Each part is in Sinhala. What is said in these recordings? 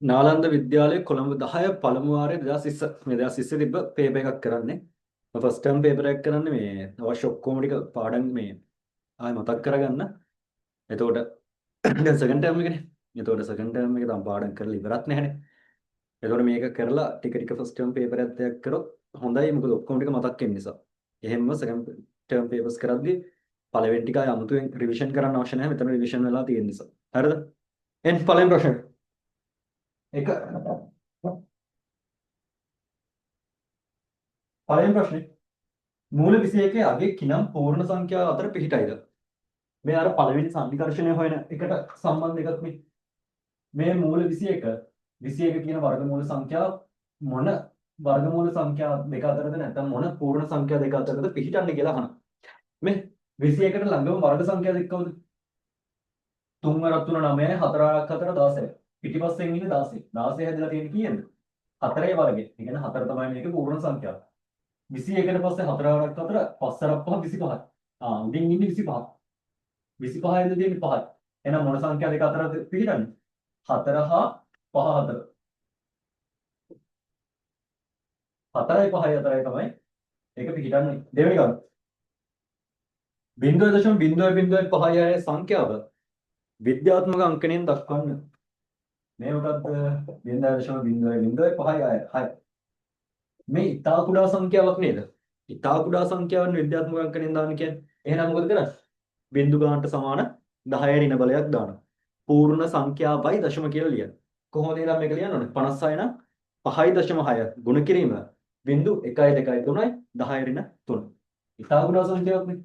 නාලන්ද විද්‍යාලයේ කොළඹ 10 පළමු වාරයේ 2020 මේ 2020 තිබ්බ පේපර් එකක් කරන්නේ. මම ෆස්ට් ටර්ම් පේපර් එකක් කරන්නේ මේ අවශ්‍ය ඔක්කොම ටික පාඩම් මේ ආයෙ මතක් කරගන්න. එතකොට දැන් සෙකන්ඩ් ටර්ම් එකනේ. එතකොට සෙකන්ඩ් ටර්ම් එකේ තම පාඩම් කරලා ඉවරත් නැහැනේ. එතකොට මේක කරලා ටික ටික ෆස්ට් ටර්ම් පේපර් එකක් කරොත් හොඳයි. මොකද ඔක්කොම ටික මතක් වෙන නිසා. එහෙම්ම සෙකන්ඩ් ටර්ම් පේපර්ස් කරද්දී පළවෙනි ටික ආයෙ අමුතුවෙන් රිවිෂන් කරන්න අවශ්‍ය නැහැ. මෙතන රිවිෂන් වෙලා තියෙන නිසා. හරිද? එන් පළවෙනි ප්‍රශ්නේ. එක පළවෙනි ප්‍රශ්නේ මූල 21 අගේ කිනම් පූර්ණ සංඛ්‍යාව අතර පිහිටයිද? මේ අර පළවෙනි සන්නිකර්ෂණය හොයන එකට සම්බන්ධ එකක් මේ. මේ මූල 21 කියන වර්ගමූල සංඛ්‍යාව මොන වර්ගමූල සංඛ්‍යා දෙක අතරද නැත්නම් මොන පූර්ණ සංඛ්‍යා දෙක අතරද පිහිටන්නේ කියලා අහනවා. මේ 21ට ළඟම වර්ග සංඛ්‍යා දෙක කවුද? 3 වරක් 3 9යි 4 වරක් 4 16යි. පිටිපස්සෙන් ඉන්නේ 16. 16 හැදලා තියෙන්නේ කීයද? 4ේ වර්ගේ. ඒ කියන්නේ 4 තමයි මේක පූර්ණ සංඛ්‍යාව. 21ට පස්සේ 4 වරක් 4 5 වරක් 5 25යි. උඩින් ඉන්නේ 25. 25 ඉඳලා තියෙන්නේ 5යි. එහෙනම් මොන සංඛ්‍යා දෙක අතරද පිහිටන්නේ? 4 හා 5 අතර. 4යි 5යි අතරයි තමයි ඒක පිහිටන්නේ. දෙවෙනි ගාන. 0.005 සංඛ්‍යාව විද්‍යාත්මක අංකණයෙන් දක්වන්න. මේ මොකද්ද? 0.005 මේ ඉතා කුඩා සංඛ්‍යාවක් නේද? ඉතා කුඩා සංඛ්‍යාවන් විද්‍යාත්මක අංකණයෙන් දාන්න කියන්නේ. එහෙනම් මොකද කරන්නේ? බිංදු ගානට සමාන 10 ඍණ බලයක් දානවා. පූර්ණ සංඛ්‍යාවයි දශම කියලා ලියන්න. කොහොමද එහෙනම් මේක ලියන්න ඕනේ? 56 නම් 5.6 ගුණ කිරීම බිංදු 1 2 3යි 10 ඍණ 3. ඉතා කුඩා සංඛ්‍යාවක් නේ.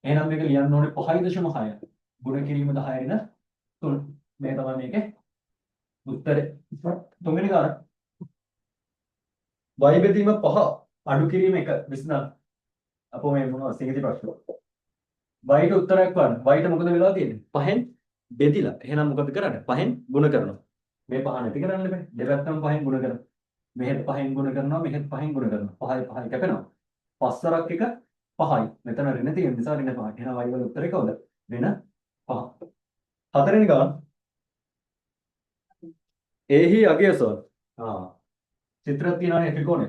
එහෙනම් මේක ලියන්න ඕනේ 5.6 ගුණ කිරීම 10 ඍණ 3. මේ තමයි මේකේ උත්තරේ. තුන්වෙනි කාරණා. y බෙදීම 5 අඩු කිරීම 1 විසඳන්න. අපෝ මේ මොනවද සිංහල ප්‍රශ්න. y ට උත්තරයක් ගන්න. y ට මොකද වෙලා තියෙන්නේ? 5න් බෙදිලා. එහෙනම් මොකද කරන්නේ? 5න් ගුණ කරනවා. මේ 5 නැති කරන්න බෑ. දෙපැත්තම 5න් ගුණ කරනවා. මෙහෙත් 5න් ගුණ කරනවා, මෙහෙත් 5න් ගුණ කරනවා. 5යි කැපෙනවා. 5 වරක් 1 5යි. මෙතන ඍණ තියෙන නිසා ඍණ 5. එහෙනම් y වල උත්තරේ කවුද? ඍණ 5. හතරවෙනි ගාන. එහි අගයසෝ. චිත්‍රයක් තියෙනවානේ ත්‍රිකෝණය.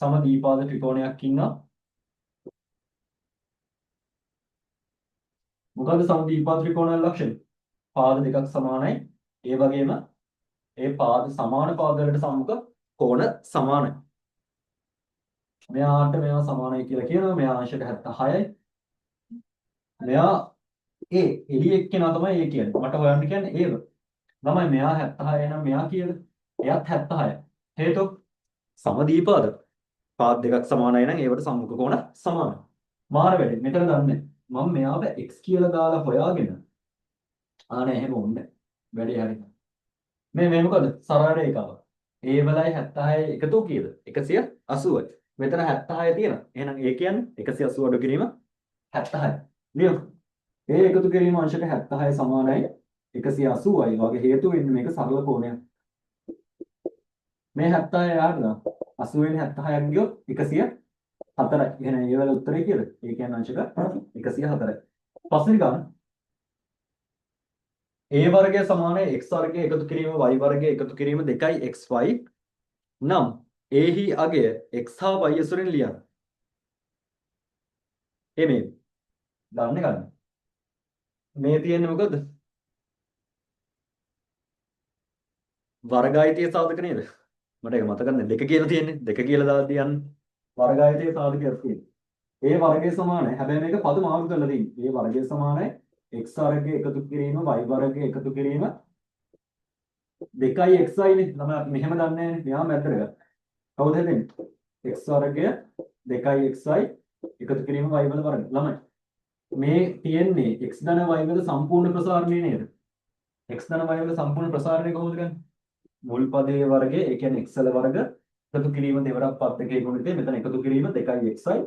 සමදීපාද ත්‍රිකෝණයක් ඉන්නවා. මොකද්ද සමදීපාද ත්‍රිකෝණයේ ලක්ෂණය? පාද දෙකක් සමානයි. ඒ වගේම ඒ පාද සමාන පාද වලට සම්මුඛ කෝණ සමානයි. මෙයාට මේවා සමානයි කියලා කියනවා. මෙයා අංශක 76යි. මෙයා එළිය එක්කෙනා තමයි ඒ කියන්නේ. මට හොයන්න කියන්නේ ඒව. ළමයි මෙයා 76 නම් මෙයා කීයද? එයාත් 76. හේතුව සමදීපාද. පාද දෙකක් සමානයි නම් ඒවට සම්මුඛ කෝණ සමානයි. මාන වැඩි. මෙතන දන්නේ මම මෙයාව x කියලා දාලා හොයාගෙන ආනේ එහෙම වුන්නේ. වැඩි හරි. මේ මොකද? සරල රේඛාව. a වලයි 76 එකතු කීයද? 180යි. මෙතන 76 තියෙනවා. එහෙනම් ඒ කියන්නේ 180 අඩු කිරීම 76. ලියමු. ඒ එකතු කිරීම අංශක 76 සමානයි 180යි. වගේ හේතු වෙන්නේ මේක සරල කෝණයක්. මේ 76 යාළුවා 80 වෙනි 76ක් ගියොත් 104යි. එහෙනම් ඒ වල උත්තරේ කියලා. ඒ කියන්නේ අංශක 104යි. පස්වෙනි ගාන. a වර්ගය සමානයි x වර්ගය එකතු කිරීම y වර්ගය එකතු කිරීම 2xy නම් a හි අගය x හා y අසුරින් ලියන්න. මේ දන්නේ ගන්න. මේ තියෙන්නේ මොකද? වර්ගායතීය සාධක නේද? මට ඒක මතක නැහැ. 2 කියලා තියෙන්නේ. 2 කියලා දාලා තියන්න. වර්ගායතීය සාධකයක් තියෙනවා. ඒ වර්ගය සමානයි. හැබැයි මේක පද මාරු කරලා තියෙන්නේ. ඒ වර්ගය සමානයි x වර්ගය එකතු කිරීම y වර්ගය එකතු කිරීම 2xy නේ. ළමයි අපි මෙහෙම දන්නේ නැහැ. මෙයාම ඇත්තට ගන්න. කවුද හැදෙන්නේ? x වර්ගය 2xy එකතු කිරීම y වල වර්ගය. ළමයි මේ තියෙන්නේ x ධන y වල සම්පූර්ණ ප්‍රසාරණය නේද? x ධන y වල සම්පූර්ණ ප්‍රසාරණය කොහොමද ගන්නේ? මුල් පදයේ වර්ගය ඒ කියන්නේ x වල වර්ග එකතු කිරීම දෙවරක් පද දෙකේ ගුණිතය මෙතන එකතු කිරීම 2xy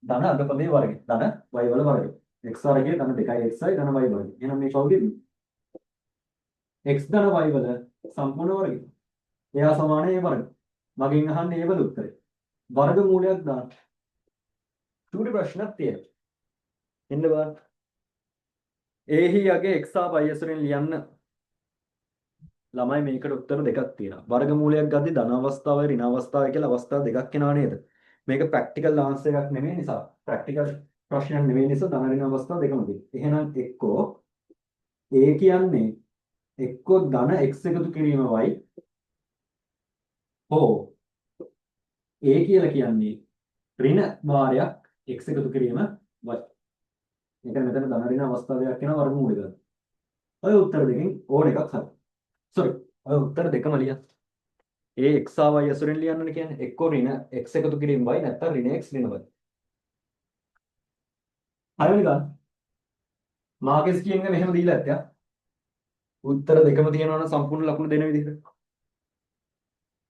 ධන අග පදයේ වර්ගය ධන y වල වර්ගය x වර්ගය ධන 2xy ධන y වර්ගය. එහෙනම් මේ කවුද? x ධන y වල සම්පූර්ණ වර්ගය. එයා සමාන ඒ වර්ගය. මගෙන් අහන්නේ ඒ වල උත්තරේ. වර්ග මූලයක් දාන්න. චූටි ප්‍රශ්නක් තියෙනවා. එන්න බලන්න. a හි යගේ x හා y අසුරින් ලියන්න ළමයි මේකට උත්තර දෙකක් තියෙනවා. වර්ගමූලයක් ගද්දි ධන අවස්ථාවයි ඍණ අවස්ථාවයි කියලා අවස්ථා දෙකක් එනවා නේද? මේක ප්‍රැක්ටිකල් ආන්සර් එකක් නෙමෙයි නිසා ප්‍රැක්ටිකල් ප්‍රශ්නයක් නෙමෙයි නිසා ධන ඍණ අවස්ථා දෙකම තියෙනවා. එහෙනම් එක්කෝ A කියන්නේ එක්කෝ ධන x එකතු කිරීම y හෝ A කියලා කියන්නේ ඍණ වාරයක් x එකතු කිරීම y. මේක මෙතන ධන ඍණ අවස්ථා දෙකක් වෙන වර්ගමූල දෙකක්. ඔය උත්තර දෙකෙන් ඕන එකක් හරි. sorry ඔය උත්තර දෙකම ලියන්න. ඒ x ආවයි ඇසුරෙන් ලියන්නනේ කියන්නේ එක්කෝ ඍණ x එකතු කිරීම y නැත්නම් ඍණ x ඍණ y. හරිද ගන්න? මාකස් කියන එක මෙහෙම දීලා ඇත්තා. උත්තර දෙකම තියෙනවා නම් සම්පූර්ණ ලකුණු දෙන විදිහට.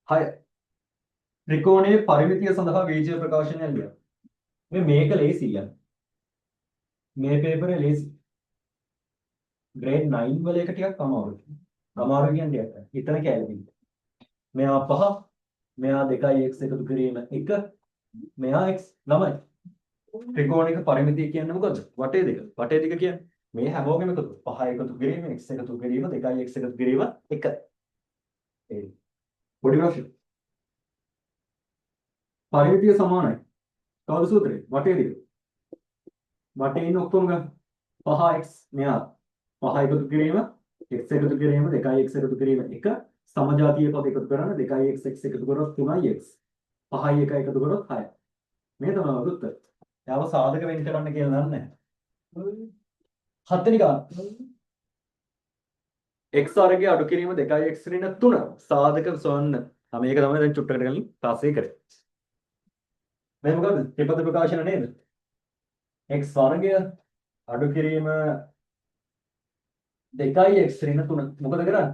6. ත්‍රිකෝණයේ පරිමිතිය සඳහා බීජීය ප්‍රකාශනය ලියන්න. මේක ලේසි කියන්නේ. මේ පේපරේ ලේසි. grade 9 වල එක ටිකක් අමාරුයි. අමාරු කියන්නේ ඒක. හිතන කැලේ. මෙයා 5 මෙයා 2යි x එකතු කිරීම 1 මෙයා x ළමයි. ත්‍රිකෝණික පරිමිතිය කියන්නේ මොකද්ද? වටේ දෙක. වටේ දෙක කියන්නේ මේ හැමෝගෙම එකතු. 5 එකතු කිරීම x එකතු කිරීම 2යි x එකතු කිරීම 1. ඒ පොඩි ප්‍රශ්න. පරිමිතිය සමානයි. කවුරු සූත්‍රේ? වටේ දෙක. වටේ ඉන්න ඔක්කොම ගන්න. 5x මෙයා 5 එකතු කිරීම x එකතු කිරීම 2යි x එකතු කිරීම 1 සමජාතීය පද එකතු කරන්න 2යි x එකතු කරොත් 3යි x 5යි 1 එකතු කරොත් 6. මේ තමයි උත්තර. යාව සාධක වෙන් කරන්න කියලා දන්නේ නැහැ. 7 වෙනි ගාන. x වර්ගය අඩු කිරීම 2යි x ඍණ 3 සාධක සොයන්න. මේක තමයි දැන් චුට්ටකට ගලින් තාසේ කරේ. මේ මොකද්ද? ත්‍රිපද ප්‍රකාශන නේද? x වර්ගය අඩු කිරීම 2යි x ඍණ 3 මොකද කරන්නේ?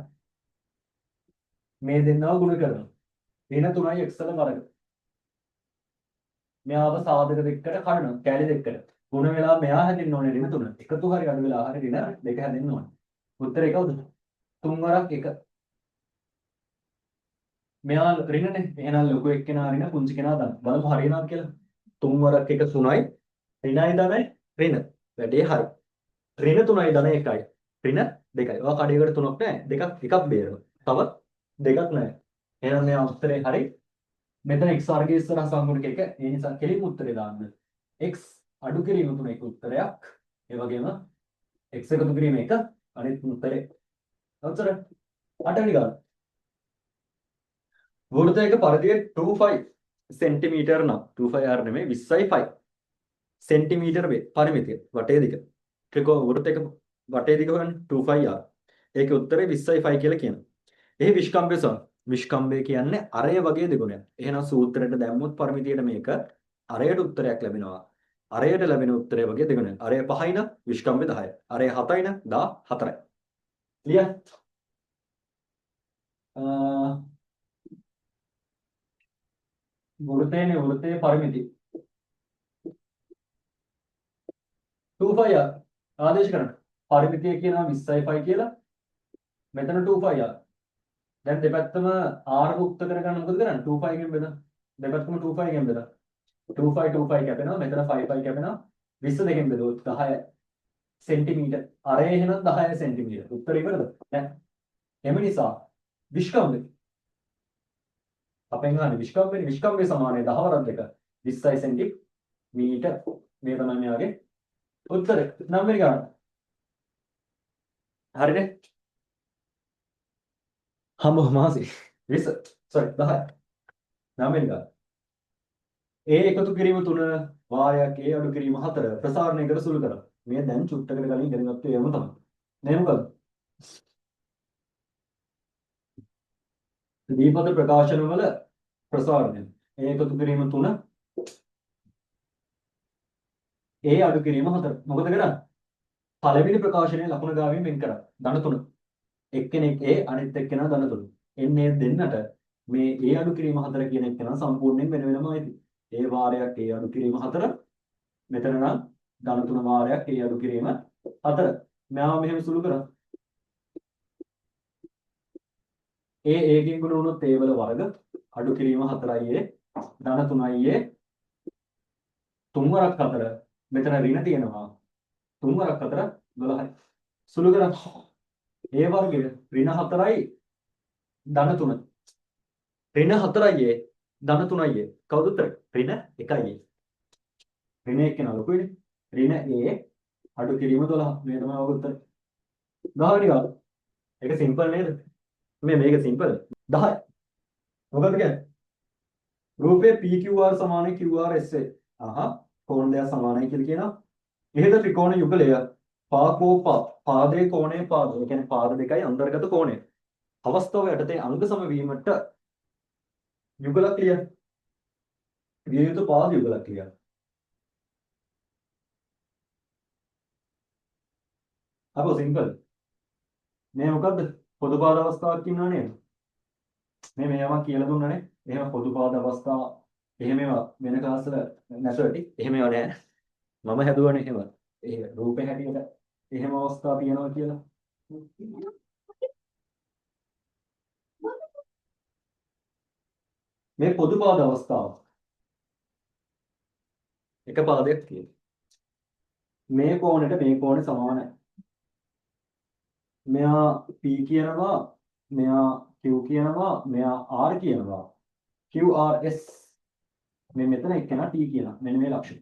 මේ දෙන්නව ගුණ කරනවා. ඍණ 3යි x වල වර්ග. මෙයාව සාධක දෙකකට කඩනවා. කැලි දෙකකට. ගුණ වෙලා මෙයා හැදෙන්න ඕනේ ඍණ 3. එකතු හරි අඩු වෙලා හරි ඍණ 2 හැදෙන්න ඕනේ. උත්තරේ කවුද? 3 වරක් 1. මෙයා ඍණනේ. එහෙනම් ලොකු එක්කෙනා ඍණ පුංචි කෙනා ධන. බලමු හරියනවද කියලා. 3 වරක් 1 3යි. ඍණයි ධනයි ඍණ. වැඩේ හරි. ඍණ 3යි ධන 1යි. ඍණ 2යි. ඔය කඩේකට 3ක් නැහැ. දෙකක් එකක් බේරනවා. තව දෙකක් නැහැ. එහෙනම් මේ උත්තරේ හරි. මෙතන x වර්ගය ඉස්සරහ සම්මුතික එක. ඒ නිසා කෙලින්ම උත්තරේ දාන්න. x අඩු කිරීම 3 එක උත්තරයක්. ඒ වගේම x එකතු කිරීම 1 අනිත් උත්තරේ. උත්තර 8 වෙනි ගාන. වෘත්තයක පරිධිය 25 සෙන්ටිමීටර නම් 25r නෙමෙයි 20යි 5 සෙන්ටිමීටර වේ පරිමිතිය වටේ දිග. වෘත්තයක වටේ දිග හොයන්න 25r. ඒකේ උත්තරේ 20යි 5 කියලා කියනවා. එහි විස්කම්භය සම විස්කම්භය කියන්නේ අරය වගේ දෙගුණයක්. එහෙනම් සූත්‍රයට දැම්මොත් පරිමිතියට මේක අරයට උත්තරයක් ලැබෙනවා. අරයට ලැබෙන උත්තරය වගේ දෙගුණයක්. අරය 5යි නම් විස්කම්භය 10යි. අරය 7යි නම් 14යි. ලියන්න. වෘත්තයේ පරිමිතිය 25r ආදේශ කරන්න. පරිමිතිය කියනවා 20යි 5 කියලා. මෙතන 25r. දැන් දෙපැත්තම r මුක්ත කරගන්න මොකද කරන්නේ? 25 ගෙන් බෙදන්න. දෙපැත්තම 25 ගෙන් බෙදන්න. 25 කැපෙනවා. මෙතන 5 කැපෙනවා. 20 දෙකෙන් බෙදුවොත් 10 සෙන්ටිමීටර්. අරේ එහෙනම් 10 සෙන්ටිමීටර්. උත්තර ඉවරද? දැන් එම නිසා විස්කම්භය අපෙන් ගන්න විස්කම්භය සමානයි 10 වරක් 2 20යි සෙන්ටිමීටර්. මේ තමයි මෙයාගේ උත්තරය. 9 වෙනි ගාන. හරිනේ? හම්බ මාසි 20 sorry 10 9 වෙනි ගාන. A එකතු කිරීම 3 වාරයක් A අඩු කිරීම 4 ප්‍රසාරණය කර සුළු කරා. මේ දැන් චුට්ටකට කලින් ඉගෙන ගත්ත ඒවාම තමයි. මේ මොකද? දීපද ප්‍රකාශන වල ප්‍රසාරණය. A එකතු කිරීම 3 A අඩු කිරීම 4. මොකද කරන්නේ? පළවෙනි ප්‍රකාශනයේ ලකුණ ගාවින් වෙන් කරා. ධන 3. එක්කෙනෙක් A අනිත් එක්කෙනා ධන 3. එන්නේ දෙන්නට මේ A අඩු කිරීම 4 කියන එක්කෙනා සම්පූර්ණයෙන් වෙන වෙනම ඇති. A වාරයක් A අඩු කිරීම 4. මෙතන නම් ධන 3 වාරයක් A අඩු කිරීම 4. මෙයාව මෙහෙම සුළු කරා. A ගෙන් ගුණ වුණොත් A වල වර්ග අඩු කිරීම 4යි A ධන 3යි A 3 වරක් 4 මෙතන ඍණ තියෙනවා 3 වරක් 4 12යි සුළු කරා A වර්ගය ඍණ 4යි ධන 3. ඍණ 4යි ධන 3යි. කවුද උත්තර? ඍණ 1යි. ඍණ 1 කෙනා ලොකුයිනේ. ඍණ A අඩු කිරීම 12. මේ තමයි ඔක උත්තර. 10 වෙනි ගාන. ඒක සිම්පල් නේද? මේක සිම්පල්. 10. මොකද කියන්නේ? රූපයේ PQR සමානයි QRSA. කෝණ දෙක සමානයි කියලා කියනවා. ඉහත ත්‍රිකෝණ යුගලය පාදයේ කෝණයේ පාද. ඒ කියන්නේ පාද දෙකයි අන්තර්ගත කෝණය. අවස්ථාව යටතේ අංග සම වීමට යුගල ක්‍රියා. විය යුතු පාද යුගල ක්‍රියා. අපෝ සිම්පල්. මේ මොකද්ද? පොදු පාද අවස්ථාවක් ඉන්නව නේද? මේවා කියලා දුන්නනේ. එහෙම පොදු පාද අවස්ථාව එහෙම ඒවා වෙන ක්ලාස් වල නැසොටි. එහෙම ඒවා නෑ. මම හැදුවනේ එහෙම. ඒ රූපේ හැටියට එහෙම අවස්ථා තියෙනවා කියලා. මේ පොදු පාද අවස්ථාව. එක පාදයක් තියෙනවා. මේ කෝණයට මේ කෝණය සමානයි. මෙයා P කියනවා, මෙයා Q කියනවා, මෙයා R කියනවා. QRS මේ මෙතන එක්කෙනා T කියනවා. මෙන්න මේ ලක්ෂණ.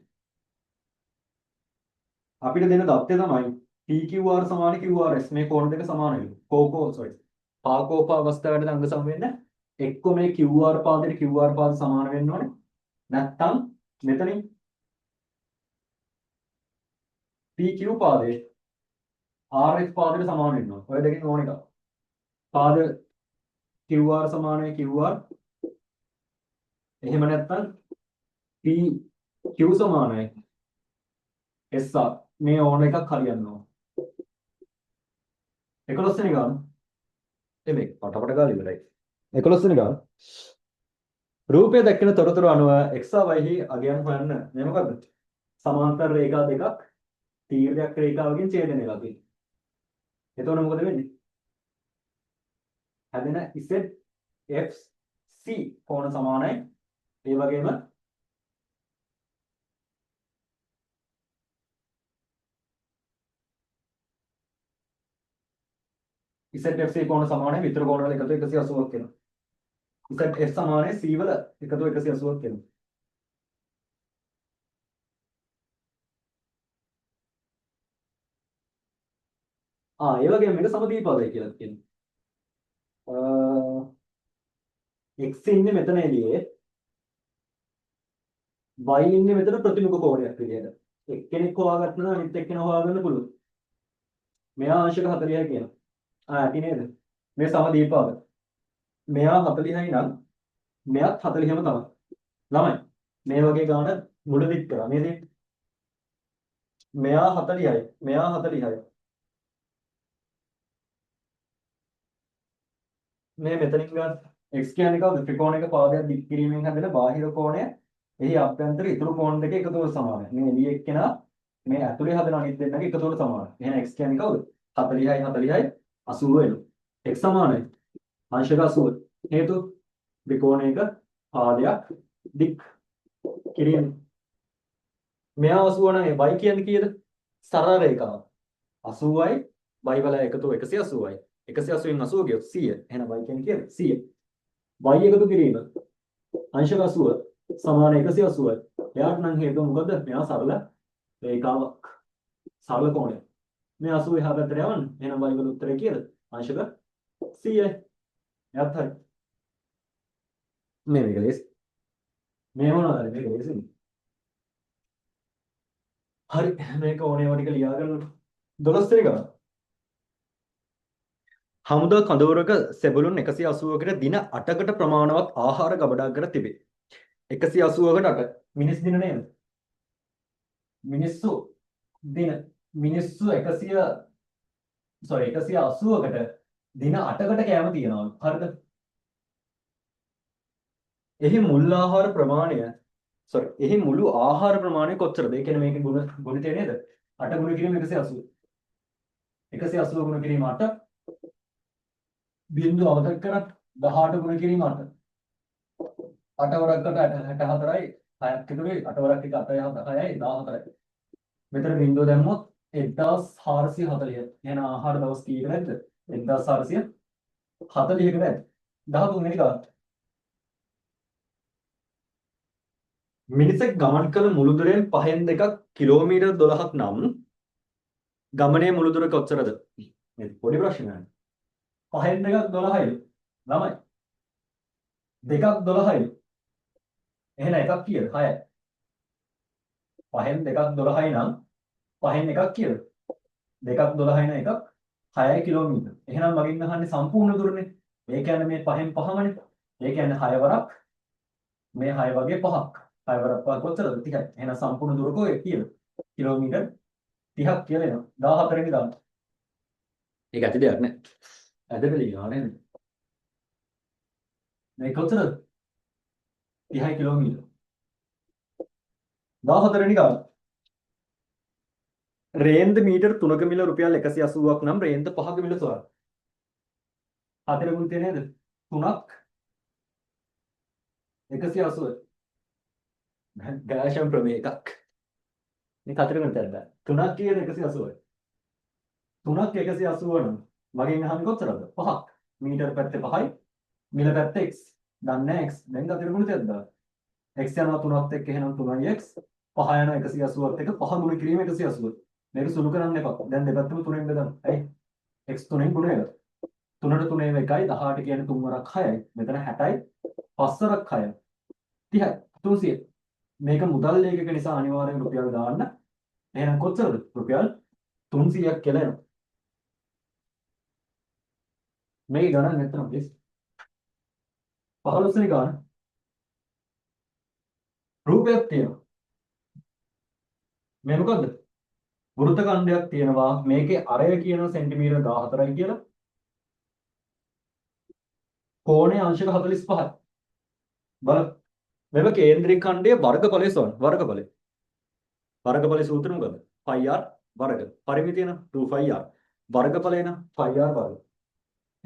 අපිට දෙන தත්ත්වය තමයි PQR සමාන QRS මේ කෝණ දෙක සමානයි. පාකෝප අවස්ථාවට අංග සම වෙන්න එක්ක මේ QR පාදයට QR පාද සමාන වෙන්න ඕනේ. නැත්තම් මෙතනින් PQ පාදයේ RS පාදයට සමාන වෙන්න ඕනේ. ඔය දෙකෙන් ඕන එක. පාද QR සමානයි QR. එහෙම නැත්තම් PQ සමානයි SR. මේ ඕන එකක් හරියන්න ඕන. 11 වෙනි ගාන. එමේ පටපට ගාලා ඉවරයි. 11 වෙනි ගාන. රූපය දැක්කෙන තොරතුරු අනුව x y හි අගයන් හොයන්න. මේ මොකද්ද? සමාන්තර රේඛා දෙකක් තීර්ඝයක් රේඛාවකින් ඡේදනය වෙලා තියෙනවා. එතකොට මොකද වෙන්නේ? හැදෙන ZFC කෝණ සමානයි. ඒ වගේම ZFC කෝණ සමානයි විතර කෝණ වල එකතු 180ක් වෙනවා. ZF සමානයි C වල එකතු 180ක් වෙනවා. ඒ වගේම මේක සමදීපාදයි කියලා කියනවා. x ඉන්නේ මෙතන එළියේ y ඉන්නේ මෙතන ප්‍රතිමුඛ කෝණයක් විදියට. එක්කෙනෙක් හොයාගන්න නම් අනිත් එක්කෙනා හොයාගන්න පුළුවන්. මෙයා අංශක 40යි කියනවා. ඇති නේද? මේ සමදීපාද. මෙයා 40යි නම් මෙයාත් 40ම තමයි. ළමයි මේ වගේ ගාන මුලදිත් කරා නේද? මෙයා 40යි. මෙයා 40යි. මේ මෙතනින් ගන්න x කියන්නේ කවුද? ත්‍රිකෝණයක පාදයක් දික් කිරීමෙන් හැදෙන බාහිර කෝණය එහි අභ්‍යන්තර ඉතුරු කෝණ දෙක එකතුවට සමානයි. මේ එළිය එක්කෙනා මේ ඇතුලේ හදන අනිත් දෙන්නගේ එකතුවට සමානයි. එහෙනම් x කියන්නේ කවුද? 40යි 40යි 80 වෙනවා. x සමානයි අංශක 80. හේතු ත්‍රිකෝණයක පාදයක් දික් කිරීම. මෙයා 80 නම් y කියන්නේ කීයද? සරල රේඛාව. 80යි y වල එකතු 180යි. 180න් 80 ගියොත් 100. එහෙනම් y කියන්නේ කීයද? 100. y එකතු කිරීම අංශක 80 සමාන 180යි. එයාට නම් හේතුව මොකද? මෙයා සරල රේඛාවක්. සරල කෝණයක්. මේ 80 එහා පැත්තට යවන්න. එහෙනම් y වල උත්තරය කීයද? අංශක 100යි. එයාත් හරි. මේක ලේසි. මේ මොනවද? මේක ලේසි. හරි මේක ඕනේ ටික ලියා ගන්න. 12 වෙනි ගාන. හමුදා කඳවුරක සෙබළුන් 180කට දින 8කට ප්‍රමාණවත් ආහාර ගබඩා කර තිබේ. 180කට 8 මිනිස් දින නේද? මිනිස්සු දින මිනිස්සු 180කට දින 8කට කෑම තියනවා. හරිද? එහි මුල් ආහාර ප්‍රමාණය එහි මුළු ආහාර ප්‍රමාණය කොච්චරද? ඒ කියන්නේ මේකේ ගුණිතය නේද? 8 ගුණ කිරීම 180. 180 ගුණ කිරීම 8 බිංදුව අවතක් කරත් 18 ගුණ කිරීම 8. 8 වරකට 64යි 6ක් එකතුනේ 8 වරක් එක 8යි 6යි 14යි. මෙතන බිංදුව දැම්මොත් 1440. එහෙනම් ආහාර දවස් කීයකට නැද්ද? 1440කට ඇති. 13 වෙනි ගාන. මිනිසෙක් ගමන් කළ මුළු දුරෙන් 5න් 2ක් කිලෝමීටර් 12ක් නම් ගමනේ මුළු දුර කොච්චරද? මේ පොඩි ප්‍රශ්නයක්. 5න් 2ක් 12යි. ළමයි. 2ක් 12යි. එහෙනම් එකක් කීයද? 6යි. 5න් 2ක් 12යි නම් 5න් එකක් කීයද? 2ක් 12යි නම් එකක් 6යි කිලෝමීටර. එහෙනම් මගෙන් අහන්නේ සම්පූර්ණ දුරනේ. ඒ කියන්නේ මේ 5න් 5මනේ. ඒ කියන්නේ 6 වරක් මේ 6 වගේ 5ක්. 6 වරක් 5 කොච්චරද? 30යි. එහෙනම් සම්පූර්ණ දුර කීයද? කිලෝමීටර් 30ක් කියලා එනවා. 14 වෙනි දාන්න. ඒක ඇති දෙයක් නෑ. ඇදලා ලියනවා නේද? මේ කොච්චරද? 30 කිලෝමීටර. 14 වෙනි ගාන. රේන්ද මීටර් 3ක මිල රුපියල් 180ක් නම් රේන්ද 5ක මිල සොයන්න. 4 ගුණ තියෙන නේද? 3ක් 180. ගාෂම් ප්‍රමේය එකක්. මේ 4 ගුණ තැද්දා. 3ක් කීයද 180යි. 3ක් 180 නම් මගෙන් අහන්නේ කොච්චරද? 5ක්. මීටර පැත්තේ 5යි. මිල පැත්තේ x. දන්නේ නැහැ x. දැන් 4 ගුණ තැද්දා. x යනවා 3ත් එක්ක එහෙනම් 3x. 5 යනවා 180ත් එක්ක 5 ගුණ කිරීම 180. මේක සුළු කරන්න එපා. දැන් දෙපැත්තම 3ෙන් බෙදන්න. ඇයි? x 3ෙන් ගුණ වෙලා. 3ට 3 1යි 18 කියන්නේ 3 වරක් 6යි. මෙතන 60යි 5 වරක් 6යි. 30යි 300. මේක මුදල් ලේඛක නිසා අනිවාර්යෙන් රුපියල් දාන්න. එහෙනම් කොච්චරද? රුපියල් 300ක් කියලා එනවා. මේක ගණන් නැත්තම් ප්ලීස්. 15 වෙනි ගාන. රූපයක් තියෙනවා. මේ මොකද්ද? වෘත්ත ඛණ්ඩයක් තියෙනවා. මේකේ අරය කියන සෙන්ටිමීටර 14යි කියලා. කෝණය අංශක 45යි. බලන්න. මෙව කේන්ද්‍රික ඛණ්ඩයේ වර්ගඵලය සොයන්න. වර්ගඵලය. වර්ගඵලයේ සූත්‍රය මොකද්ද? πr වර්ග. පරිමිතිය නම් 2πr. වර්ගඵලය නම් πr වර්ග.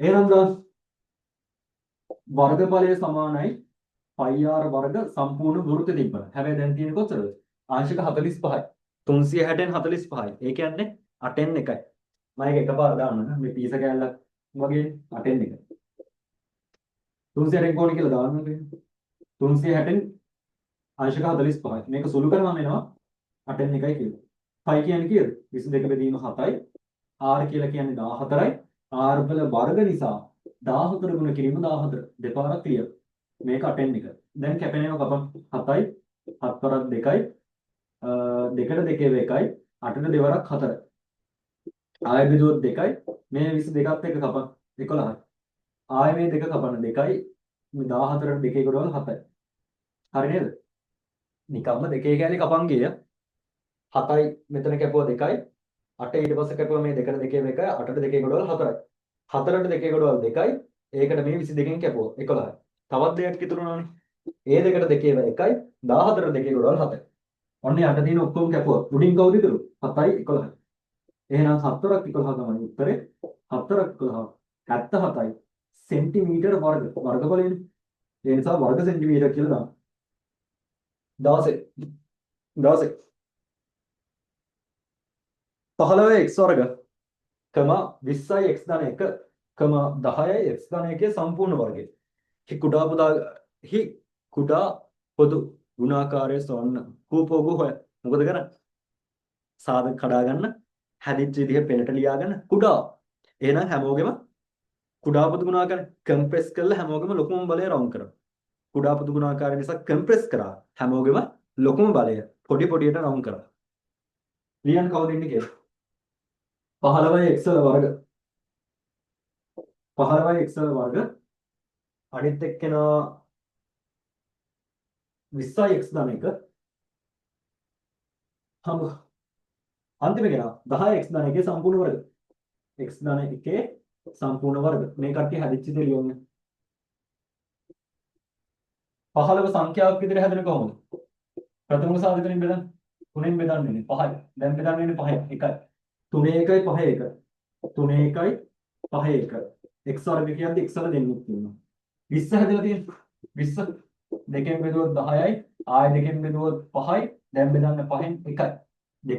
එහෙනම් දාන්න. වර්ගඵලය සමානයි πr වර්ග සම්පූර්ණ වෘත්තය තිබ්බා. හැබැයි දැන් තියෙන්නේ කොච්චරද? අංශක 45යි. 360න් 45යි. ඒ කියන්නේ 8න් 1යි. මම ඒක එකපාර දාන්නම්. මේ පීස කැල්ලක් වගේ 8න් 1යි. 360න් කොහොමද කියලා දාන්න තියෙන්නේ? 360න් අංශක 45යි. මේක සුළු කරනම එනවා 8න් 1යි කියලා. π කියන්නේ කීයද? 22 බෙදීම 7යි. r කියලා කියන්නේ 14යි. r වල වර්ග නිසා 14 ගුණ කිරීම 14. දෙපාරක් ක්ලියර්. මේක 8න් 1. දැන් කැපෙනවා කපන් 7යි. 7 වරක් 2යි. 2ට 2 1යි. 8ට 2 වරක් 4යි. ආයෙ බෙදුවොත් 2යි. මේ 22ත් එක්ක කපන් 11යි. ආයෙ මේ 2 කපන්න 2යි. මේ 14ට 2 ගොඩවල් 7යි. හරි නේද? නිකම්ම 2 කෑලි කපන් ගිය 7යි මෙතන කැපුවා 2යි. 8 ඊට පස්සේ කැපුවා මේ 2ට 2 1යි. 8ට 2 ගොඩවල් 4යි. 4ට 2 ගොඩවල් 2යි. ඒකට මේ 22කින් කැපුවා 11යි. තවත් දෙකක් ඉතුරු වුණානේ. ඒ 2ට 2 1යි. 14ට 2 ගොඩවල් 7යි. ඔන්න යට තියෙන ඔක්කොම කැපුවා. උඩින් කවුද ඉතුරු? 7යි 11යි. එහෙනම් 7 වරක් 11 තමයි උත්තරේ. 7 වරක් 11 77යි සෙන්ටිමීටර වර්ග. වර්ගඵලයනේ. ඒ නිසා වර්ග සෙන්ටිමීටර කියලා දාන්න. 16 15යි x වර්ග කම 20යි x ධන 1 කම 10යි x ධන 1 සම්පූර්ණ වර්ගය. හි කුඩා පොදු ගුණාකාරය සොයන්න. කූපෝගු හොය. මොකද කරන්නේ? සාධක කඩා ගන්න, හැදිච්ච විදිහ පෙළට ලියා ගන්න කුඩා. එහෙනම් හැමෝගෙම කුඩා පොදු ගුණාකාරය කම්ප්‍රෙස් කරලා හැමෝගෙම ලොකුම බලය රවුන්ඩ් කරනවා. කුඩා පොදු ගුණාකාරය නිසා කම්ප්‍රෙස් කරා හැමෝගෙම ලොකුම බලය පොඩි පොඩියට රවුන්ඩ් කරා. ලියන්න කවුද ඉන්නේ කියලා? 15යි x වර්ග 15යි x වර්ග අනිත් එක්කෙනා 20යි x ධන 1 හම්බ අන්තිම කෙනා 10යි x ධන 1 සම්පූර්ණ වර්ග x ධන 1 සම්පූර්ණ වර්ග මේ කට්ටිය හැදිච්ච දේ ලියන්න 15 සංඛ්‍යාවක් විදිහට හැදෙන කොහොමද? ප්‍රථම සාධකයෙන් බෙදන්න 3ෙන් බෙදන්නේ 5යි. දැන් බෙදන්නේ 5යි 1යි 3 1යි 5 1 3 1යි 5 1 x වර්ග කියන්නේ x වල දෙන්නෙක් තියෙනවා 20 හැදලා තියෙනවා 20 දෙකෙන් බෙදුවොත් 10යි ආයෙ දෙකෙන් බෙදුවොත් 5යි දැන් බෙදන්න 5න් 1යි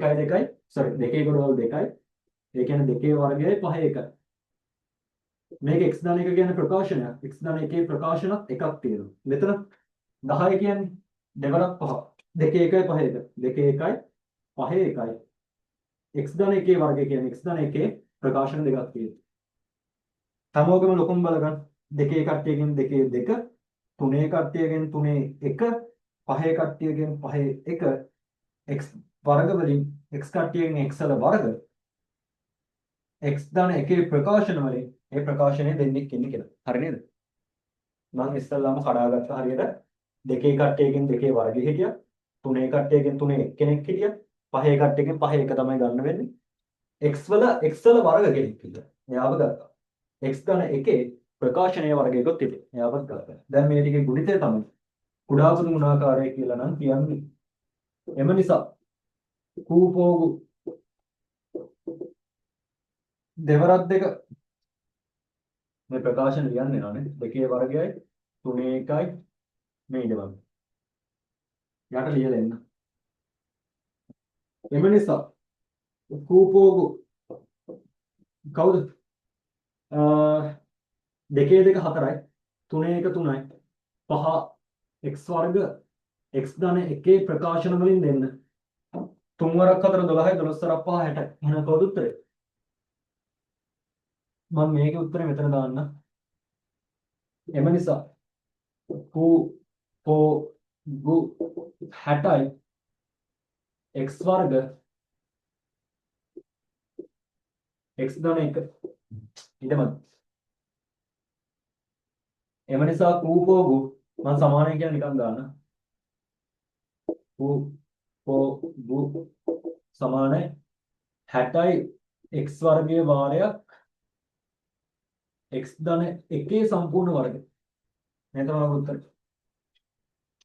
2යි 2යි sorry 2 ගොඩවල් 2යි ඒ කියන්නේ 2 වර්ගයයි 5 1යි මේක x ධන 1 කියන්නේ ප්‍රකාශනයක්. x ධන 1 ප්‍රකාශනත් එකක් තියෙනවා. මෙතන 10 කියන්නේ දෙවරක් 5. 2 1යි 5 1. 2 1යි 5 1යි. x ධන 1 වර්ගය කියන්නේ x ධන 1 ප්‍රකාශන දෙකක් තියෙනවා. හැමෝගෙම ලොකුම බලගන්න. 2 කට්ටියකින් 2 2, 3 කට්ටියකින් 3 1, 5 කට්ටියකින් 5 1, x වර්ග වලින් x කට්ටියකින් x වල වර්ග x ධන 1 ප්‍රකාශන වලින් ඒ ප්‍රකාශනය දෙන්නෙක් ඉන්නේ කියලා. හරි නේද? මම ඉස්සල්ලාම කඩාගත්ත හරියට 2 කට්ටියකින් 2 වර්ගෙ හිටියා. 3 කට්ටියකින් 3 එක්කෙනෙක් හිටියා. 5 කට්ටියකින් 5 එක තමයි ගන්න වෙන්නේ. x වල වර්ග කෙනෙක් හිටියා. එයාව ගත්තා. x ධන 1 ප්‍රකාශනීය වර්ගයකොත් තිබේ. එයාවත් ගත්තා. දැන් මේ ටිකේ ගුණිතය තමයි කුඩා පුදුම ගුණාකාරය කියලා නම් කියන්නේ. එම නිසා කූපෝගු දෙවරක් දෙක මේ ප්‍රකාශන ලියන්නේ නෝනේ. 2 වර්ගයයි 3 1යි මේ ඉඳවන්න. යට ලියලා එන්න. එම නිසා කූපෝගු කවුද? 2 2 4යි 3 1 3යි 5 x වර්ග x ධන 1 ප්‍රකාශන වලින් දෙන්න. 3 වරක් 4 12යි 12 වරක් 5 60යි. එහෙනම් කවුද උත්තරේ? මම මේකේ උත්තරේ මෙතන දාන්න. එම නිසා කූපෝගු 60යි x වර්ග x ධන 1 ඊටමත්. එම නිසා කූපෝගු මම සමානයි කියලා නිකන් දාන්න. කූපෝගු සමානයි 60යි x වර්ගයේ වාරයක් x ධන 1 සම්පූර්ණ වර්ගය. මේ තමයි උත්තරය.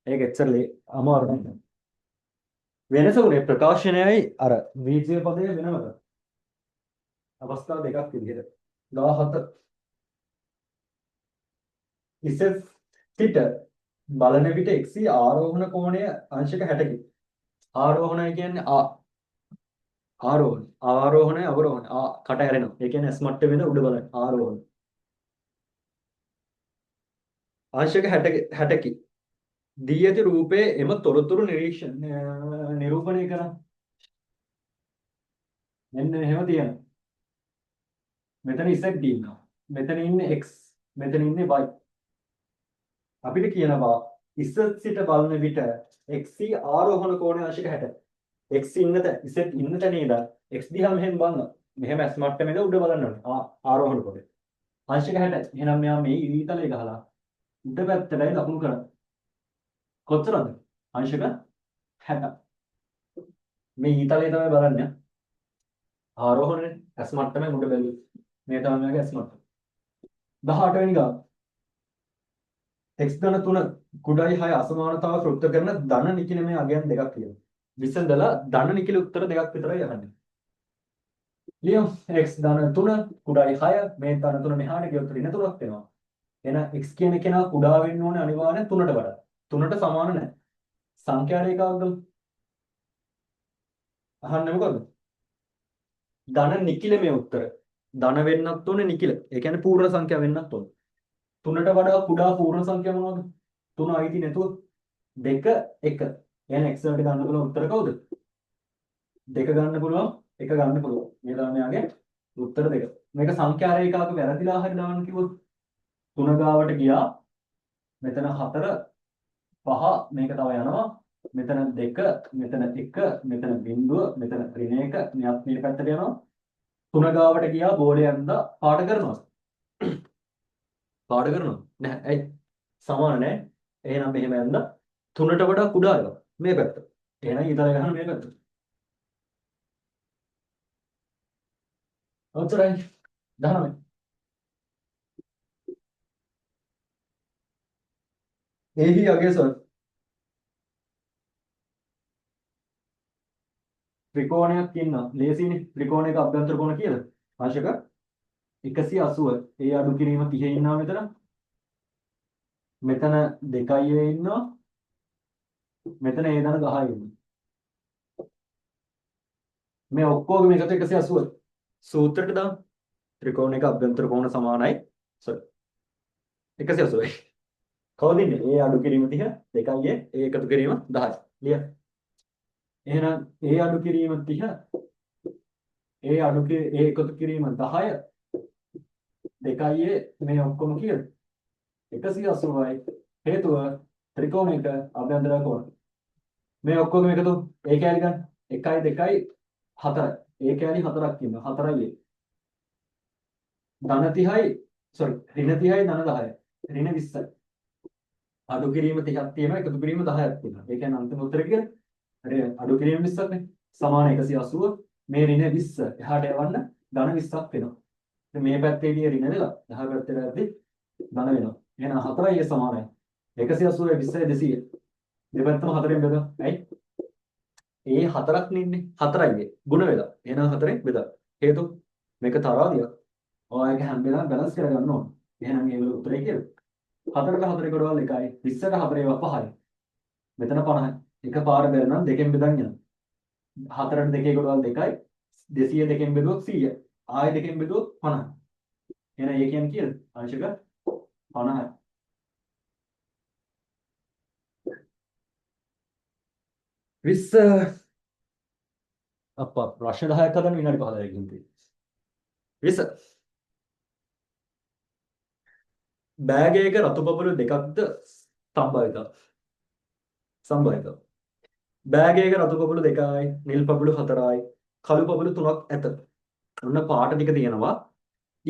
ඒක එච්චරලේ අමාරු නෑ. වෙනස උනේ ප්‍රකාශනයයි අර වීජ්‍ය පදය වෙනවද? අවස්ථා දෙකක් විදිහට. 17 ඉසෙත් සිට බලන විට x ආරෝහණ කෝණය අංශක 60කි. ආරෝහණය කියන්නේ ආරෝහණය අවරෝහණ කට ඇරෙනවා. ඒ කියන්නේ S මට්ටමේ උඩ බලන්න ආරෝහණ. අංශක 60කි. දී ඇති රූපයේ එම තොරතුරු නිරූපණය කරන්න. මෙන්න එහෙම තියෙනවා. මෙතන Z ඉන්නවා. මෙතන ඉන්නේ x. මෙතන ඉන්නේ y. අපිට කියනවා Z සිට බලන විට x ආරෝහණ කෝණය අංශක 60. x ඉන්න තැන Z ඉන්න තැන ඉඳන් x දිහා මෙහෙම බලනවා. මෙහෙම S මට්ටමේ උඩ බලන්න ඕනේ. ආරෝහණ කෝණය. අංශක 60. එහෙනම් මෙයා මේ ඊතලේ ගහලා උඩ පැත්තටයි ලකුණු කරන්නේ. කොච්චරද? අංශක 60. මේ ඊතලේ තමයි බලන්නේ. ආරෝහණනේ S මට්ටමේ උඩ බැලුවේ. මේ තමයි මගේ S මට්ටම. 18 වෙනි ගාන. x ධන 3 කුඩායි 6 අසමානතාව තෘප්ත කරන ධන නිකිලමේ අගයන් දෙකක් කියනවා. විසඳලා ධන නිකිල උත්තර දෙකක් විතරයි අහන්නේ. ලියමු x ධන 3 කුඩායි 6 මේ ධන 3 මෙහාට ගියොත් ඍණ 3ක් වෙනවා. එහෙනම් x කියන කෙනා කුඩා වෙන්න ඕනේ අනිවාර්යෙන් 3ට වඩා. 3ට සමාන නැහැ. සංඛ්‍යා රේඛාවක අහන්නේ මොකද? ධන නිකිලමේ උත්තර. ධන වෙන්නත් ඕනේ නිකිල. ඒ කියන්නේ පූර්ණ සංඛ්‍යා වෙන්නත් ඕනේ. 3ට වඩා කුඩා පූර්ණ සංඛ්‍යා මොනවද? 3 අයිති නැතුව 2 1. එහෙනම් x වලට ගන්න පුළුවන් උත්තර කවුද? 2 ගන්න පුළුවන් 1 ගන්න පුළුවන්. මේ තමයි යාගේ උත්තර දෙක. මේක සංඛ්‍යා රේඛාවක වැරදිලා හරි දාන්න කිව්වොත් 3 ගාවට ගියා. මෙතන 4 5 මේක තව යනවා. මෙතන 2 මෙතන 1 මෙතන බිංදුව මෙතන ඍණ 1 මෙයක් මේ පැත්තට යනවා. 3 ගාවට ගියා බෝලේ යන්දා පාට කරනවා. පාඩ කරනවා නැහැ. ඇයි? සමාන නැහැ. එහෙනම් මෙහෙම යන්න 3ට වඩා කුඩා එකක් මේ පැත්ත. එහෙනම් ඊතල ගන්න මේ පැත්ත. ඔච්චරයි. 19. එහි අගය සොල් ත්‍රිකෝණයක් ඉන්නවා. ලේසියිනේ. ත්‍රිකෝණයක අභ්‍යන්තර කෝණ කියලා. අංශක 180. ඒ අඩු කිරීම 30 ඉන්නවා මෙතන. මෙතන 2යි ඉන්නවා. මෙතන ඒ දන 10යි ඉන්නවා. මේ ඔක්කොගේම එකතු 180. සූත්‍රයට දාමු. ත්‍රිකෝණයක අභ්‍යන්තර කෝණ සමානයි sorry 180යි. කවුද ඉන්නේ? A අඩු කිරීම 30 2යි A එකතු කිරීම 10යි. ලිය. එහෙනම් A අඩු කිරීම 30 A එකතු කිරීම 10 2යි A මේ ඔක්කොම කීයද? 180යි. හේතුව ත්‍රිකෝණයක අභ්‍යන්තර කෝණ. මේ ඔක්කොම එකතු A කැලි ගන්න. 1යි 2යි 4යි. A කැලි 4ක් ඉන්නවා. 4යි ධන 30යි sorry ඍණ 30යි ධන 10යි. ඍණ 20යි. අඩු කිරීම 30ක් තියෙනවා එකතු කිරීම 10ක් තියෙනවා. ඒ කියන්නේ අන්තිම උත්තරේ කියලා. හරි අඩු කිරීම 20ක් නේ. සමාන 180 මේ ඍණ 20 එහාට යවන්න ධන 20ක් වෙනවා. ඉතින් මේ පැත්තේදී ඍණ වෙලා එහා පැත්තට යද්දි ධන වෙනවා. එහෙනම් 4යි සමානයි. 180 20 200. දෙපැත්තම 4ෙන් බෙදා. ඇයි? ඒ 4ක් නෙන්නේ 4යි ගුණ වෙලා. එහෙනම් 4ෙන් බෙදා. හේතු මේක තරාදියක්. ඔයාලගේ හැම වෙලාවෙම බැලන්ස් කරගන්න ඕන. එහෙනම් මේ වල උත්තරේ කියලා. 4ට 4 ගොඩවල් 1යි 20ට 4 ඒවා 5යි. මෙතන 50යි. එකපාර බැල නම් දෙකෙන් බෙදන් යනවා. 4ට 2 ගොඩවල් 2යි 200 දෙකෙන් බෙදුවොත් 100යි. ආයෙ දෙකෙන් බෙදුවොත් 50යි. එහෙනම් ඒ කියන්නේ කීයද? අංශක 50යි. විස්ස අප්පා ප්‍රශ්න 10ක් හදන්න විනාඩි 15කින් තියෙනවා. විස්ස බෑගයක රතු පපුළු දෙකක්ද සම්භාවිත. බෑගයක රතු පපුළු 2යි, නිල් පපුළු 4යි, කළු පපුළු 3ක් ඇත. ඔන්න පාට ටික තියෙනවා.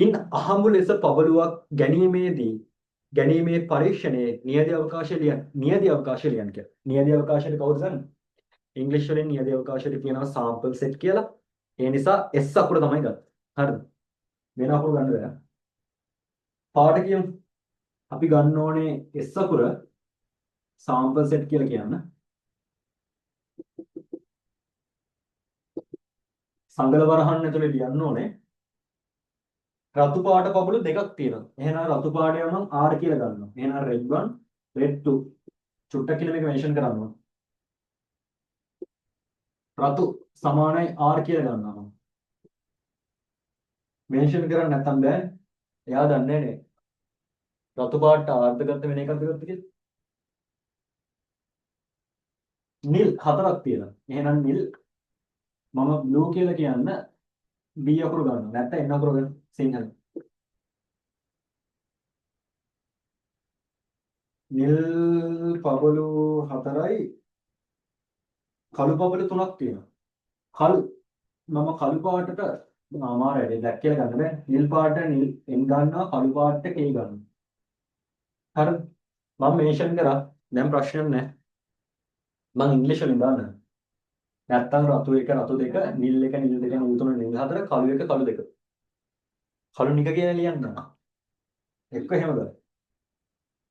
ඉන් අහඹු ලෙස පපුළුවක් ගැනීමේ පරීක්ෂණයේ නියැදි අවකාශය ලියන්න. නියැදි අවකාශය ලියන්න කියලා. නියැදි අවකාශයට කවුද ගන්නේ? ඉංග්‍රීසි වලින් නියැදි අවකාශයට කියනවා sample set කියලා. ඒ නිසා S අකුර තමයි ගන්න. හරිද? වෙන අකුරු ගන්න බෑ. පාට කියමු. අපි ගන්න ඕනේ S අකුර sample set කියලා කියන්න. සංගල වරහන් ඇතුලේ ලියන්න ඕනේ. රතු පාට පපුළු දෙකක් තියෙනවා. එහෙනම් රතු පාටේ නම් R කියලා ගන්නවා. එහෙනම් red 1 red 2 චුට්ටක් කියලා මේක මෙන්ෂන් කරන්න ඕනේ. රතු සමානයි R කියලා ගන්නවා. මෙන්ෂන් කරන්න නැත්නම් බෑ. එයා දන්නේ නැහැ. රතු පාට ආර්ධ ගත්ත වෙන එකක්ද ගත්ත කියලා. නිල් 4ක් තියෙනවා. එහෙනම් නිල් මම බ්ලූ කියලා කියන්න B අකුර ගන්නවා. නැත්නම් N අකුර ගන්න සිංහල. නිල් පපුළු 4යි කළු පපුළු 3ක් තියෙනවා. මම කළු පාටට අමාරුයි බ්ලැක් කියලා ගන්න බෑ. නිල් පාට නිල් N ගන්නවා කළු පාටට K ගන්නවා. හරිද? මම මේෂන් කරා. දැන් ප්‍රශ්නයක් නැහැ. මම ඉංග්‍රීසි වලින් දාන්න. නැත්තම් රතු 1 රතු 2 නිල් 1 නිල් 2 නිල් 3 නිල් 4 කළු 1 කළු 2. කළු නික කියලා ලියන්න. එක්ක එහෙම කරා.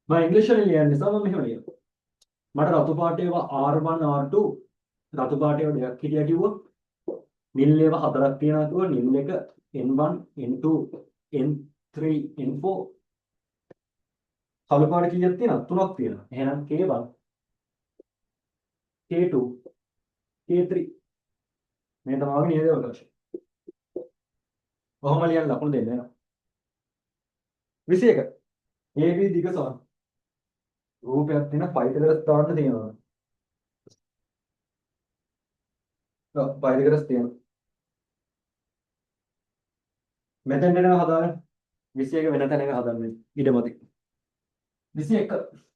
මම ඉංග්‍රීසි වලින් ලියන්න නිසා මම මෙහෙම ලියනවා. මට රතු පාට ඒවා R1 R2 රතු පාට ඒවා දෙකක් හිටියා කිව්වා. නිල් ඒවා 4ක් තියෙනවා කිව්වා. නිල් 1 N1 N2 N3 N4 කළු පාට කීයක් තියෙනවද? 3ක් තියෙනවා. එහෙනම් K1 K2 K3 මේ තමයි නියද අවකාශය. කොහොම ලියන්න ලකුණු දෙන්න වෙනවා. 21 AB දිග සම රූපයක් තියෙන පයිතගරස් තාන්න තියෙනවා. පයිතගරස් තියෙනවා. මෙතෙන් එනවා හදාගන්න. 21 වෙන තැනක හදන්න ඉඩමදි. 21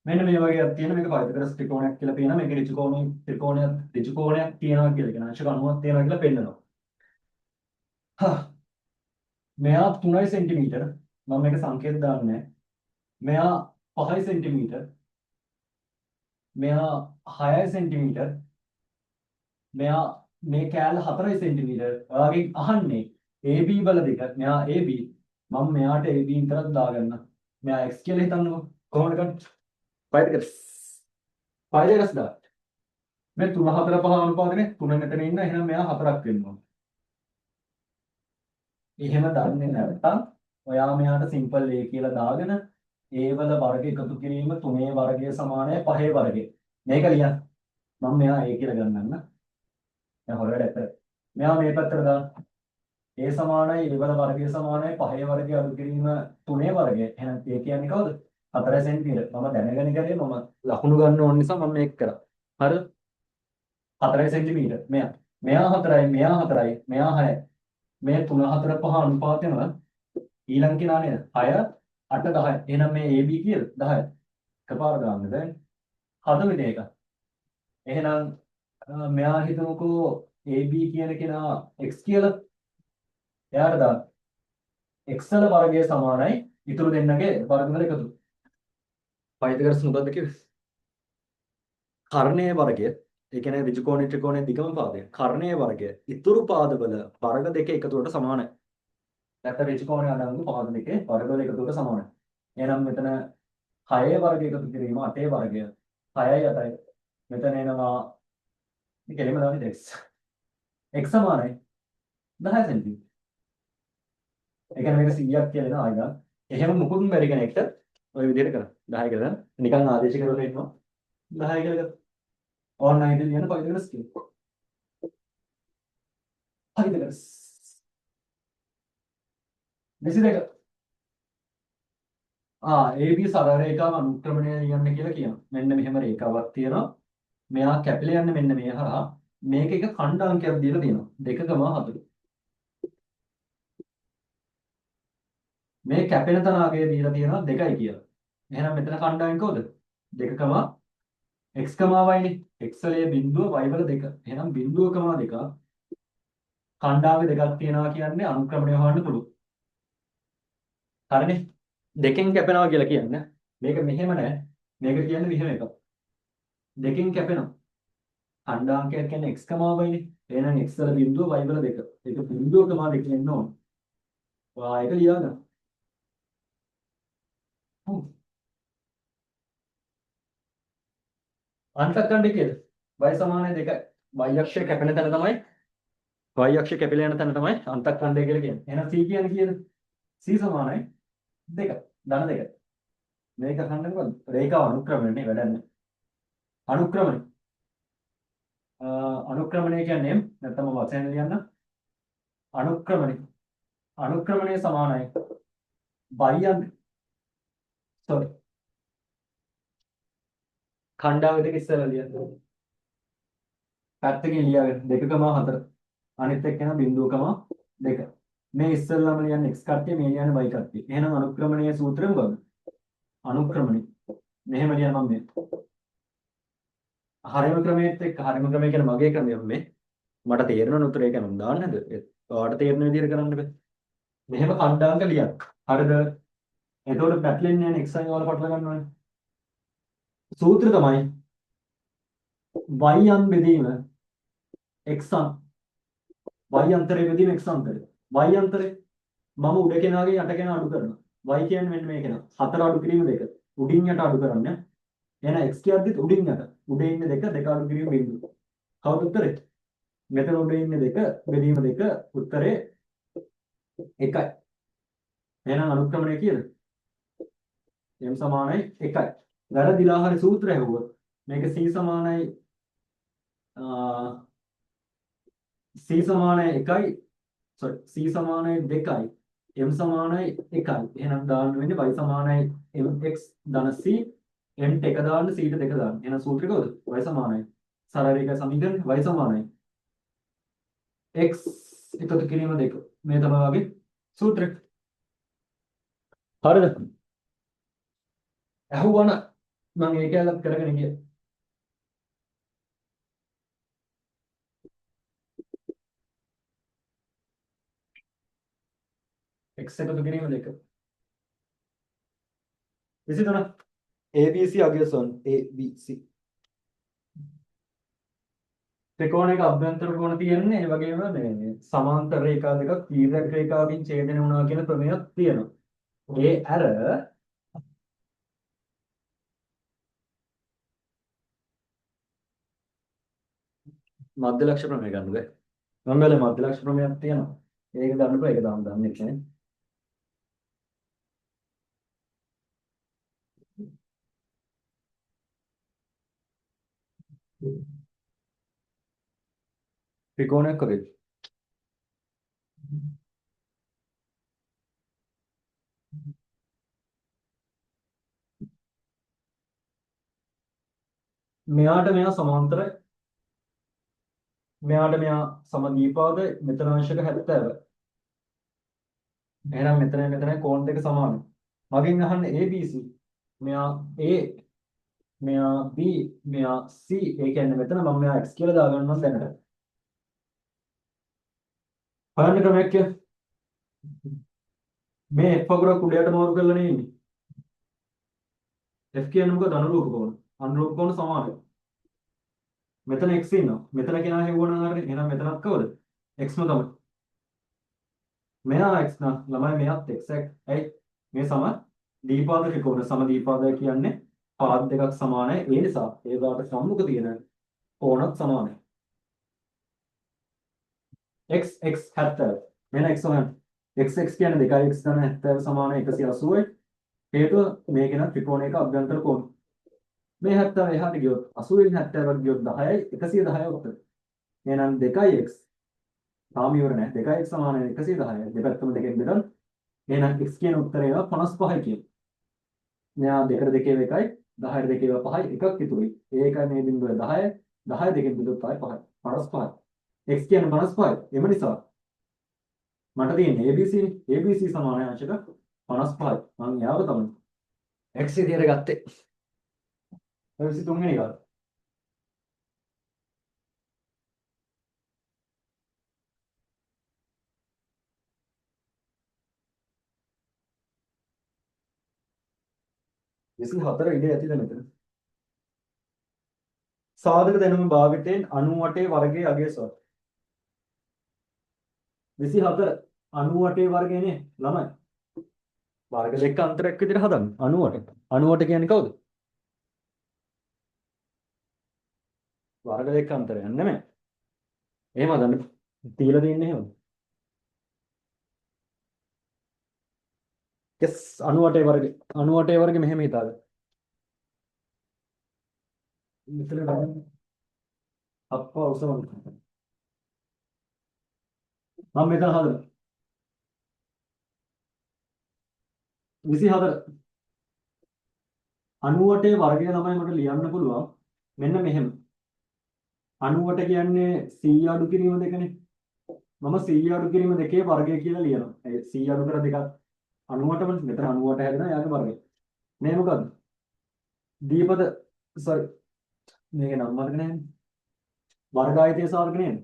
මෙන්න මේ වගේක් තියෙන මේක පයිතගරස් ත්‍රිකෝණයක් කියලා පේනවා. මේක ඍජු ත්‍රිකෝණයක් තියෙනවා කියලා කියන අංශක 90ක් තියෙනවා කියලා පෙන්නනවා. මෙයා 3 සෙන්ටිමීටර මම මේක සංකේත දාන්නේ නැහැ. මෙයා 5 සෙන්ටිමීටර මෙයා 6 සෙන්ටිමීටර මෙයා මේ කෑල්ල 4 සෙන්ටිමීටර. ඔයාගෙන් අහන්නේ AB බල දෙක. මෙයා AB මම මෙයාට AB විතරක් දාගන්න. මෙයා x කියලා හිතන්නකො. කොහොමද ගන්නේ? පයිතගරස් දා. මේ 3 4 5 අනුපාතනේ 3 මෙතන ඉන්න. එහෙනම් මෙයා 4ක් වෙනවා. එහෙම දන්නේ නැත්නම් ඔයා මෙයාට සිම්පල් a කියලා දාගෙන a වල වර්ග එකතු කිරීම 3 වර්ගය සමානයි 5 වර්ගය. මේක ලියන්න. මම මෙයා a කියලා ගන්නන්න. දැන් හොරවට ඇත්ත. මෙයා මේ පැත්තට දාන්න. a සමානයි a වල වර්ගය සමානයි 5 වර්ගය අඩු කිරීම 3 වර්ගය. එහෙනම් a කියන්නේ කවුද? 4 සෙන්ටිමීටර. මම දැනගෙන කරේ මම ලකුණු ගන්න ඕන නිසා මම මේක කරා. හරිද? 4 සෙන්ටිමීටර. මෙයා 4යි, මෙයා 4යි, මෙයා 6යි. මේ 3 4 5 අනුපාතෙම ඊළඟ කෙනා නේද? 6 8 10. එහෙනම් මේ AB කියලා 10. එකපාර දාන්න දැන්. හදමු මේක. එහෙනම් මෙයා හිතමුකෝ AB කියන කෙනා x කියලා. එයාට දාන්න. x වල වර්ගය සමානයි ඉතුරු දෙන්නගේ වර්ගවල එකතු. පයිතගරස් මොකද්ද කිව්වේ? කර්ණයේ වර්ගය, ඒ කියන්නේ ඍජු කෝණේ ත්‍රිකෝණයේ දිගම පාදය. කර්ණයේ වර්ගය ඉතුරු පාදවල වර්ග දෙක එකතුවට සමානයි. නැත්නම් ඍජු කෝණයේ අඩංගු පාද දෙකේ වර්ගවල එකතුවට සමානයි. එහෙනම් මෙතන 6 වර්ගය එකතු කිරීම 8 වර්ගය 6යි 8යි. මෙතන එනවා මේ කෙලිම දාන්නේ x. x සමානයි 10 සෙන්ටිමීටර. ඒ කියන්නේ මේක 100ක් කියලා එනවා ආයෙත්. එහෙම මුකුත් බැරි කෙනෙක්ට ওই විදිහට කරා. 10 කියලා දාන්න. නිකන් ආදේශ කරලා ඉන්නවා. 10 කියලා ගත්තා. ඕනයිද ලියන්න පයිතගරස් කියනවා. පයිතගරස් 22. AB සරල රේඛාව අනුක්‍රමණය ලියන්න කියලා කියනවා. මෙන්න මෙහෙම රේඛාවක් තියෙනවා. මෙයා කැපිලා යන්නේ මෙන්න මේ හරහා. මේක එක ඛණ්ඩාංකයක් දීලා තියෙනවා. 2,4. මේ කැපෙන තන අගය දීලා තියෙනවා 2යි කියලා. එහෙනම් මෙතන ඛණ්ඩාංක කවුද? 2, x, y නේ. x වලේ බිඳුව y වල 2. එහෙනම් බිඳුව, 2 ඛණ්ඩාංක දෙකක් තියෙනවා කියන්නේ අනුක්‍රමණය හොයන්න පුළුවන්. හරිනේ? දෙකෙන් කැපෙනවා කියලා කියන්නේ මේක මෙහෙම නෑ. මේක කියන්නේ මෙහෙම එකක්. දෙකෙන් කැපෙනවා. ඛණ්ඩාංකයක් කියන්නේ x, y නේ. එහෙනම් x වල බිඳුව y වල 2. ඒක බිඳුව, 2 එන්න ඕන. ඔයා ඒක ලියාගන්න. අන්තක්ඛණ්ඩය කියලා. y සමානයි 2යි. y අක්ෂය කැපෙන තැන තමයි y අක්ෂය කැපිලා යන තැන තමයි අන්තක්ඛණ්ඩය කියලා කියන්නේ. එහෙනම් c කියන්නේ කීයද? c සමානයි 2. ධන 2. මේක අහන්නේ මොකද්ද? රේඛාව අනුක්‍රමණයනේ වැඩන්නේ. අනුක්‍රමණය. අනුක්‍රමණය කියන්නේ නැත්නම් වචන ලියන්න. අනුක්‍රමණය. අනුක්‍රමණය සමානයි sorry. ඛණ්ඩාංක දෙක ඉස්සරහ ලියන්න. පැත්තකින් ලියාගෙන 2,4. අනිත් එක්ක යන 0,2. මේ ඉස්සෙල්ලාම ලියන්නේ x කට්ටිය, මේ ලියන්නේ y කට්ටිය. එහෙනම් අනුක්‍රමණීය සූත්‍රය මොකක්ද? අනුක්‍රමණය. මෙහෙම ලියන මම මේ. හරිම ක්‍රමයේත් එක්ක හරිම ක්‍රමය කියන්නේ මගේ ක්‍රමය මේ. මට තේරෙන උත්තරය ඒක නම් දාන්නද? ඔයාලට තේරෙන විදිහට කරන්න බෑ. මෙහෙම ඛණ්ඩාංක ලියන්න. හරිද? එතකොට පැටලෙන්නේ නැහැ x අය වල පටල ගන්නවනේ. සූත්‍රය තමයි y අන් බෙදීම x අන් y අන්තරය බෙදීම x අන්තරය. y අන්තරය මම උඩ කෙනාගේ යට කෙනා අඩු කරනවා. y කියන්නේ මෙන්න මේ කෙනා. 4 අඩු කිරීම 2. උඩින් යට අඩු කරන්නේ. එහෙනම් x කියද්දිත් උඩින් යට. උඩ ඉන්නේ 2 2 අඩු කිරීම බිඳුව. කවුද උත්තරේ? මෙතන උඩ ඉන්නේ 2 බෙදීම 2 උත්තරේ 1යි. එහෙනම් අනුක්‍රමණය කියලා. m සමානයි 1යි. වැරදිලා හරි සූත්‍රය හවුවොත් මේක c සමානයි c සමානයි 1යි sorry c සමානයි 2යි m සමානයි 1යි. එහෙනම් දාන්න වෙන්නේ y සමානයි mx ධන c m ට 1 දාන්න c ට 2 දාන්න. එහෙනම් සූත්‍රය කවුද? y සමානයි සරල රේඛා සමීකරණ y සමානයි x එකතු කිරීම 2. මේ තමයි වගේ සූත්‍රය. හරිද? අහුවන මම ඒකලත් කරගෙන ගියා. x එකතු කිරීම 2. 23 ABC අගයසොන් ABC ත්‍රිකෝණයක අභ්‍යන්තර කෝණ තියෙන්නේ ඒ වගේම මේ සමාන්තර රේඛා දෙකක් දීර්ඝ රේඛාවකින් ඡේදනය වුණා කියන ප්‍රමේයක් තියෙනවා. ඒ අර මධ්‍ය ලක්ෂ ප්‍රමේය ගන්න බෑ. මම බැලුවා මධ්‍ය ලක්ෂ ප්‍රමේයක් තියෙනවා. ඒක ගන්නකොට ඒක දාන්න දන්නේ නැහැ. ත්‍රිකෝණයක් කරේ. මෙයාට මෙයා සමාන්තරයි. මෙයාට මෙයා සමදීපාදයි. මෙතන අංශක 70. එහෙනම් මෙතන කෝණ දෙක සමානයි. මගෙන් අහන්නේ ABC. මෙයා A, මෙයා B, මෙයා C. ඒ කියන්නේ මෙතන මම මෙයා x කියලා දාගන්නවා දැනට. හොයන්න ක්‍රමයක් කිය. මේ f වගුරක් උඩයට මාරු කරලා නේ ඉන්නේ. f කියන්නේ මොකද? අනුරූප කෝණ. අනුරූප කෝණ සමානයි. මෙතන x ඉන්නවා. මෙතන කෙනා හෙව්වනම් හරිනේ. එහෙනම් මෙතනත් කවුද? xම තමයි. මෙයා x නම් ළමයි මෙයාත් x. ඇයි? මේ සම දීපාද ත්‍රිකෝණ. සම දීපාදය කියන්නේ පාද දෙකක් සමානයි. ඒ නිසා ඒවාට සම්මුඛ තියෙන කෝණත් සමානයි. x x 70. මෙන්න x හොයන්න. x x කියන්නේ 2x ධන 70 සමාන 180යි. හේතුව මේක නම් ත්‍රිකෝණයක අභ්‍යන්තර කෝණ. මේ 70 එහාට ගියොත් 80න් 70කට ගියොත් 10යි 110යි උත්තර. එහෙනම් 2x තාම ඉවර නැහැ. 2x සමාන 110යි. දෙපැත්තම දෙකෙන් බෙදන්න. එහෙනම් x කියන උත්තරය 55යි කියන. මෙයා 2කට 2 එකයි 10ට 2 5යි එකක් ඉතුරුයි. ඒකයි මේ බිඳුව 10. 10 දෙකෙන් බෙදුවොත් 5යි 55යි. x කියන්නේ 55යි. එම නිසා මට තියෙන්නේ ABC නේ. ABC සමානයි අංශක 55යි. මම යාව තමයි x විදියට ගත්තේ. 23 වෙනි එක. විසි හතර ඉඩ ඇතිද මෙතන? සාධක දැනුම භාවිතයෙන් 98 වර්ගයේ අගය සොය. 24 98 වර්ගයනේ ළමයි. වර්ග දෙක අන්තරයක් විදිහට හදන්න. 98. 98 කියන්නේ කවුද? වර්ග දෙක අන්තරයක් නෙමෙයි. එහෙම හදන්න. තියලා දෙන්නේ එහෙම. yes 98 වර්ග 98 වර්ග මෙහෙම හිතාගන්න. මෙතන ගන්න අප්පා උසවන්න. මම මෙතන හදන්න. 24 98 වර්ගය තමයි මට ලියන්න පුළුවන්. මෙන්න මෙහෙම. 98 කියන්නේ 100 අඩු කිරීම දෙකනේ. මම 100 අඩු කිරීම දෙකේ වර්ගය කියලා ලියනවා. ඒ 100 අඩු කර දෙකක් 98 මෙතන 98 හැදෙනවා යාගේ වර්ගය. මේ මොකද්ද? දීපද sorry මේක නම් මතක නැහැ. වර්ගායතය සාර්ථක නේද?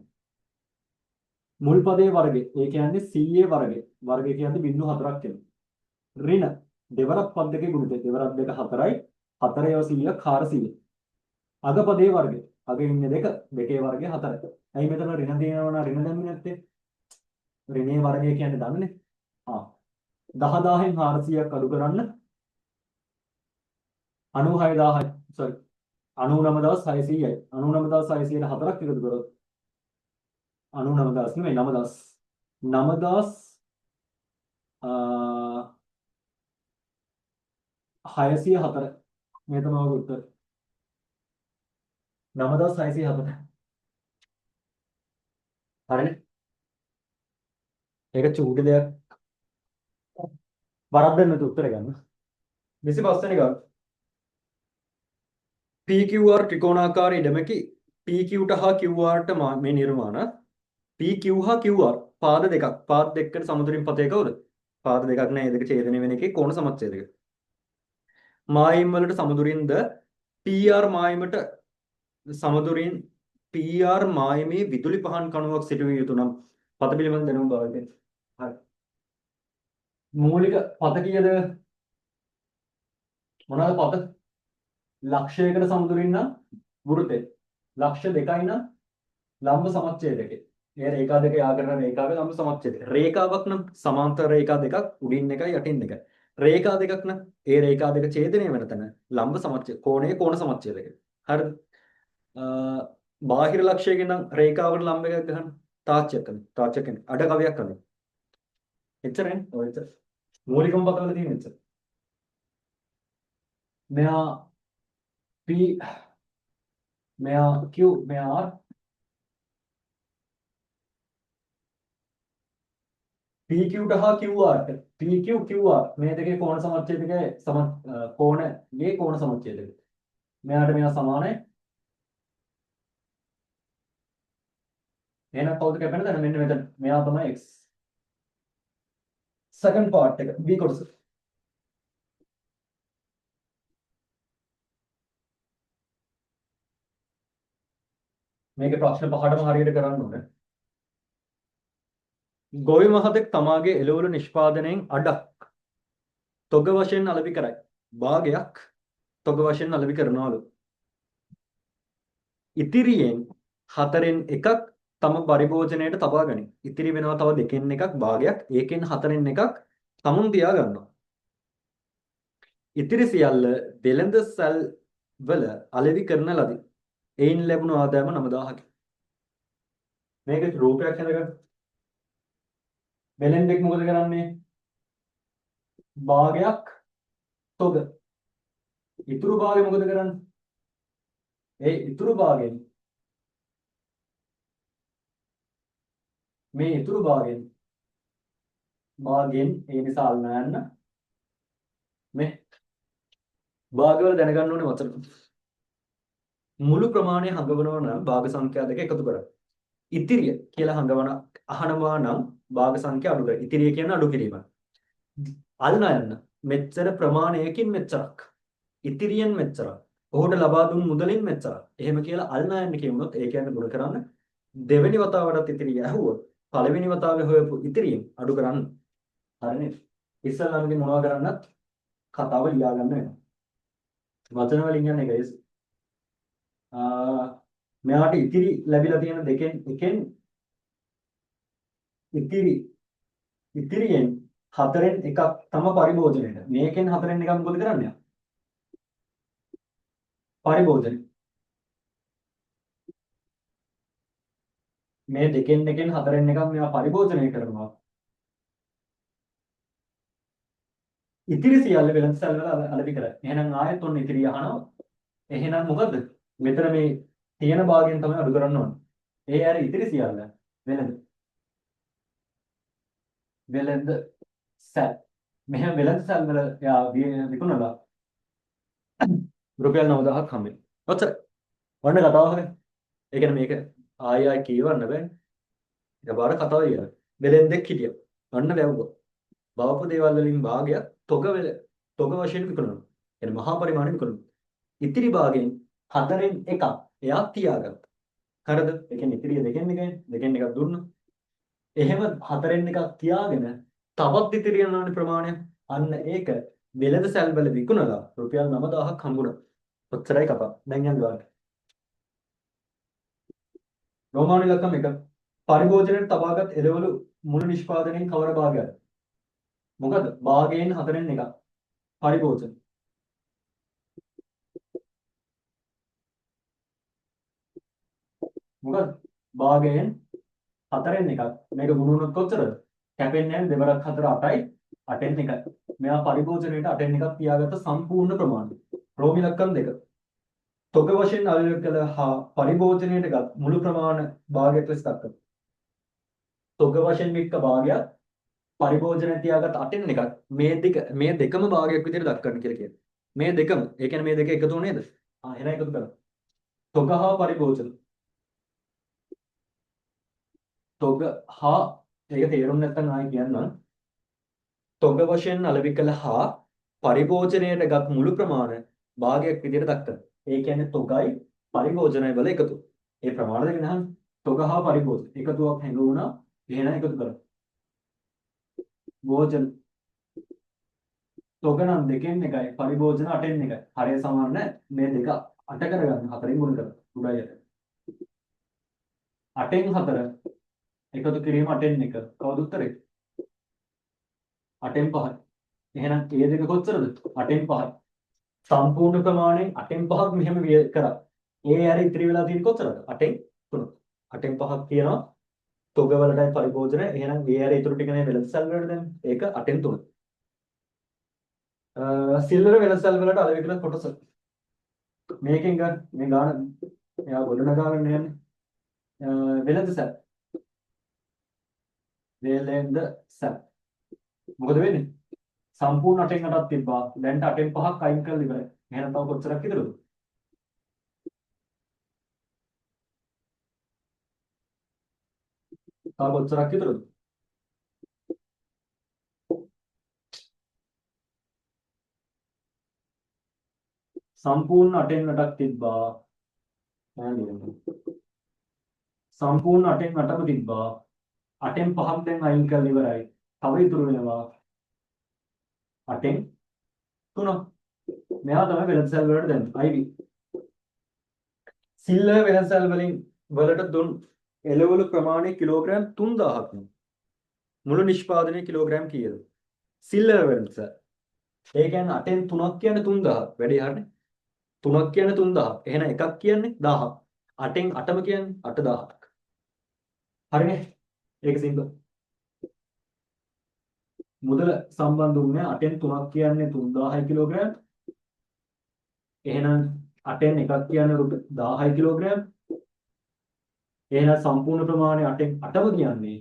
මුල් පදයේ වර්ගය. ඒ කියන්නේ 100 වර්ගය. වර්ගය කියන්නේ 0.4ක් වෙනවා. ඍණ දෙවරක් පද දෙකේ ගුණිතය. දෙවරක් දෙක 4යි. 4 ඒවා 100ක් 400. අග පදයේ වර්ගය. අග ඉන්නේ දෙක. දෙකේ වර්ගය 4යි. ඇයි මෙතන ඍණ තියෙනවා ඍණ දැම්මේ නැත්තේ? ඍණේ වර්ගය කියන්නේ දන්නනේ. 10000න් 400ක් අඩු කරන්න 96000යි. sorry 99600යි. 99600ට 4ක් එකතු කරොත් 99000 නෙමෙයි 9000. 9000 604. මේ තමයි ඔය උත්තර. 9604. හරිනේ. ඒක චූටි දෙයක්. වරද්දන්න නැතුව උත්තර ගන්න. 25 වෙනි ගාන. PQR ත්‍රිකෝණාකාර ඉඩමකි PQට හා QRට මේ නිර්මාණ PQ හා QR පාද දෙකක්. පාද දෙකකට සමදුරින් පතේ කවුද? පාද දෙකක් නෑ. ඒ දෙක ඡේදනය වෙන එකේ කෝණ සමච්ඡේදක. මායිම් වලට සමදුරින්ද PR මායිමට සමදුරින් PR මායිමේ විදුලි පහන් කණුවක් සිටවිය යුතු නම් පත පිළිබඳ දැනුම භාවිතය. හරි. මූලික පත කීයද? මොනවාද පත? ලක්ෂයකට සමදුරින් නම් වෘත්තය. ලක්ෂ 2යි නම් ලම්බ සමච්ඡේදකේ. ඒ රේඛා දෙක යා කරන රේඛාවේ ලම්බ සමච්ඡේදක. රේඛාවක් නම් සමාන්තර රේඛා දෙකක් උඩින් එකයි යටින් එකයි. රේඛා දෙකක් නම් ඒ රේඛා දෙක ඡේදනය වෙන තැන ලම්බ සමච්ඡේද කෝණයේ කෝණ සමච්ඡේදකය. හරිද? බාහිර ලක්ෂයකින් නම් රේඛාවට ලම්බ එකක් ගන්න තාච්චයක් කරන. තාච්චයක් කියන්නේ අඩ කවයක් කරන. එච්චරනේ ඔය එච්චර මූලිකම පදවල තියෙන එච්චර මෙයා P මෙයා Q මෙයා R PQ හා QR PQ QR මේ දෙකේ කෝණ සමච්ඡේදකයේ කෝණයේ කෝණ සමච්ඡේදක මෙයාට මෙයා සමානයි එහෙනම් කවුද කැපෙන්නේ දැන් මෙන්න මෙතන මෙයා තමයි x second part එක B කොටස මේකේ ප්‍රශ්න පහටම හරියට කරන්න ඕනේ ගොවි මහතෙක් තමාගේ එළවලු නිෂ්පාදනයෙන් අඩක් තොග වශයෙන් අලෙවි කරයි භාගයක් තොග වශයෙන් අලෙවි කරනවලු ඉතිරියෙන් හතරෙන් එකක් තම පරිභෝජනයට තබා ගනී. ඉතිරි වෙනවා තව දෙකෙන් එකක් භාගයක්. ඒකෙන් හතරෙන් එකක් තමුන් තියා ගන්නවා. ඉතිරි සියල්ල වෙළඳ සැල් වල අලෙවි කරන ලදී. එයින් ලැබුණු ආදායම 9000කි. මේක රූපයක් හදගන්න. වෙළෙන්දෙක් මොකද කරන්නේ? භාගයක් තොග. ඉතුරු භාගය මොකද කරන්නේ? ඒ ඉතුරු භාගයෙන් මේ ඉතුරු භාගයෙන් ඒ නිසා අල්ලන්න මේ භාගවල දැනගන්න ඕනේ වචන මුළු ප්‍රමාණය හඟවනවා නම් භාග සංඛ්‍යා දෙක එකතු කරගන්න. ඉතිරිය කියලා අහනවා නම් භාග සංඛ්‍යා අඩු කරගන්න. ඉතිරිය කියන්නේ අඩු කිරීම. අල්ලන්න මෙච්චර ප්‍රමාණයකින් මෙච්චරක්. ඉතිරියෙන් මෙච්චරක්. ඔහුට ලබා දුන් මුදලින් මෙච්චරක්. එහෙම කියලා අල්ලන්න කියමුනොත් ඒ කියන්නේ ගුණ කරන්න දෙවෙනි වතාවටත් ඉතිරිය ඇහුවොත් පළවෙනි වතාවේ හොයපු ඉතිරියෙන් අඩු කරන්න. හරිනේ. ඉස්සල්ලාමකින් මොනවද කරන්නත් කතාව ලියා ගන්න වෙනවා. වචන වලින් යන්නේ guys. මෙයාට ඉතිරි ලැබිලා තියෙන දෙකෙන් එකෙන් ඉතිරියෙන් හතරෙන් එකක් තම පරිභෝජනයට. මේකෙන් හතරෙන් එකක් මොකද කරන්නේ? පරිභෝජන. මේ දෙකෙන් එකෙන් හතරෙන් එකක් මෙයා පරිභෝජනය කරනවා. ඉතිරි සියල්ල වෙළඳ සැල් වල අලෙවි කරයි. එහෙනම් ආයෙත් ඔන්න ඉතිරි අහනවා. එහෙනම් මොකද? මෙතන මේ තියෙන භාගයෙන් තමයි අඩු කරන්න ඕනේ. ඒ ඇර ඉතිරි සියල්ල වෙළඳ සැල්. මෙහෙම වෙළඳ සැල් වල යා විකුණලා රුපියල් 9000ක් හම්බෙනවා. ඔච්චර. ඔන්න කතාව හරියි. ඒ කියන්නේ මේක ආයෙ කියවන්න බෑනේ. එකපාර කතාව ඉවරයි. වෙළෙන්දෙක් හිටියා. අන්න වැව්වා. බවපු දේවල් වලින් භාගයක් තොග වශයෙන් විකුණනවා. එන මහා පරිමාණය විකුණනවා. ඉතිරි භාගයෙන් හතරෙන් එකක් එයා තියාගත්තා. හරිද? ඒ කියන්නේ ඉතිරිය දෙකෙන් එකක් දුන්නා. එහෙම හතරෙන් එකක් තියාගෙන තවත් ඉතිරි යනවනේ ප්‍රමාණය. අන්න ඒක වෙළඳ සැල් වල විකුණලා රුපියල් 9000ක් හම්බුණා. ඔච්චරයි කතාව. දැන් යන්න ගන්න. රෝමානු ඉලක්කම 1. පරිභෝජනයට තබාගත් එළවලු මුළු නිෂ්පාදනයෙන් කවර භාගයක්ද? මොකද? භාගයෙන් හතරෙන් එකක්. පරිභෝජන. මොකද? භාගයෙන් හතරෙන් එකක්. මේක ගුණුනොත් කොච්චරද? කැපෙන්නේ නැහැ දෙවරක් 4 8යි 8න් එකයි. මෙයා පරිභෝජනයට 8න් එකක් තියාගත්ත සම්පූර්ණ ප්‍රමාණය. රෝම ඉලක්කම් 2. තොග වශයෙන් අලෙවි කළ හා පරිභෝජනයට ගත් මුළු ප්‍රමාණ භාගයක් ලෙස දක්වනවා. තොග වශයෙන් වික්ක භාගයක් පරිභෝජනයට තියාගත් 8න් එකක් මේ දෙකම භාගයක් විදිහට දක්වන්න කියලා කියනවා. මේ දෙකම ඒ කියන්නේ මේ දෙක එකතු වුනේ නේද? එහෙනම් එකතු කරමු. තොග හා පරිභෝජන. තොග හා ඒක තේරුම් නැත්නම් ආයෙ කියන්නම්. තොග වශයෙන් අලෙවි කළ හා පරිභෝජනයට ගත් මුළු ප්‍රමාණ භාගයක් විදිහට දක්වනවා. ඒ කියන්නේ තොගයි පරිභෝජනය වල එකතු. ඒ ප්‍රමාණ දෙක නහන් තොග හා පරිභෝජන එකතුවක් හැඟුණා එහෙනම් එකතු කරමු. භෝජන තොග නම් දෙකෙන් එකයි පරිභෝජන 8න් එකයි. හරිය සමාන මේ දෙක 8 කරගන්න 4න් ගුණ කරලා උඩයි යට. 8න් 4 එකතු කිරීම 8න් 1. කවුද උත්තරේ? 8න් 5යි. එහෙනම් ඒ දෙක කොච්චරද? 8න් 5යි. සම්පූර්ණ ප්‍රමාණයෙන් 8න් 5ක් මෙහෙම කරා. ඒ ඇර ඉතිරි වෙලා තියෙන්නේ කොච්චරද? 8න් 3. 8න් 5ක් කියනවා තොග වලටයි පරිභෝජන. එහෙනම් ඒ අර ඊටු ටිකනේ වෙළඳ සැල් වලට දැන්. ඒක 8න් 3. සිල්වර වෙළඳ සැල් වලට අල විකල කොටස. මේකෙන් ගන්න මේ ගාන එයා ගොඩනගාගෙන යන්නේ. වෙළඳ සැල්. වෙළඳ සැල්. මොකද වෙන්නේ? සම්පූර්ණ 8න් 8ක් තිබ්බා. දැන් 8න් 5ක් අයින් කරලා ඉවරයි. එහෙනම් තව කොච්චරක් ඉතුරුද? තව කොච්චරක් ඉතුරුද? සම්පූර්ණ 8න් 8ක් තිබ්බා. සම්පූර්ණ 8න් 8ම තිබ්බා. 8න් 5ක් දැන් අයින් කරලා ඉවරයි. තව ඉතුරු වෙනවා 8න් 3ක්. මෙයා තමයි වෙළඳ සැල් වලට දැම්මේ. IV. සිල්වර වෙළඳ සැල් වලට දුන් එළවලු ප්‍රමාණය කිලෝග්‍රෑම් 3000ක්. මුළු නිෂ්පාදනයේ කිලෝග්‍රෑම් කීයද? සිල්වර වෙළඳ සැල්. ඒ කියන්නේ 8න් 3ක් කියන්නේ 3000. වැඩි හරිනේ. 3ක් කියන්නේ 3000. එහෙනම් එකක් කියන්නේ 1000. 8න් 8ම කියන්නේ 8000ක්. හරිනේ? ඒක සිම්පල්. මුදල සම්බන්ධ වුණේ 8න් 3ක් කියන්නේ 3000 කිලෝග්‍රෑම්. එහෙනම් 8න් එකක් කියන්නේ රුපියල් 1000 කිලෝග්‍රෑම්. එහෙනම් සම්පූර්ණ ප්‍රමාණය 8න් 8ම කියන්නේ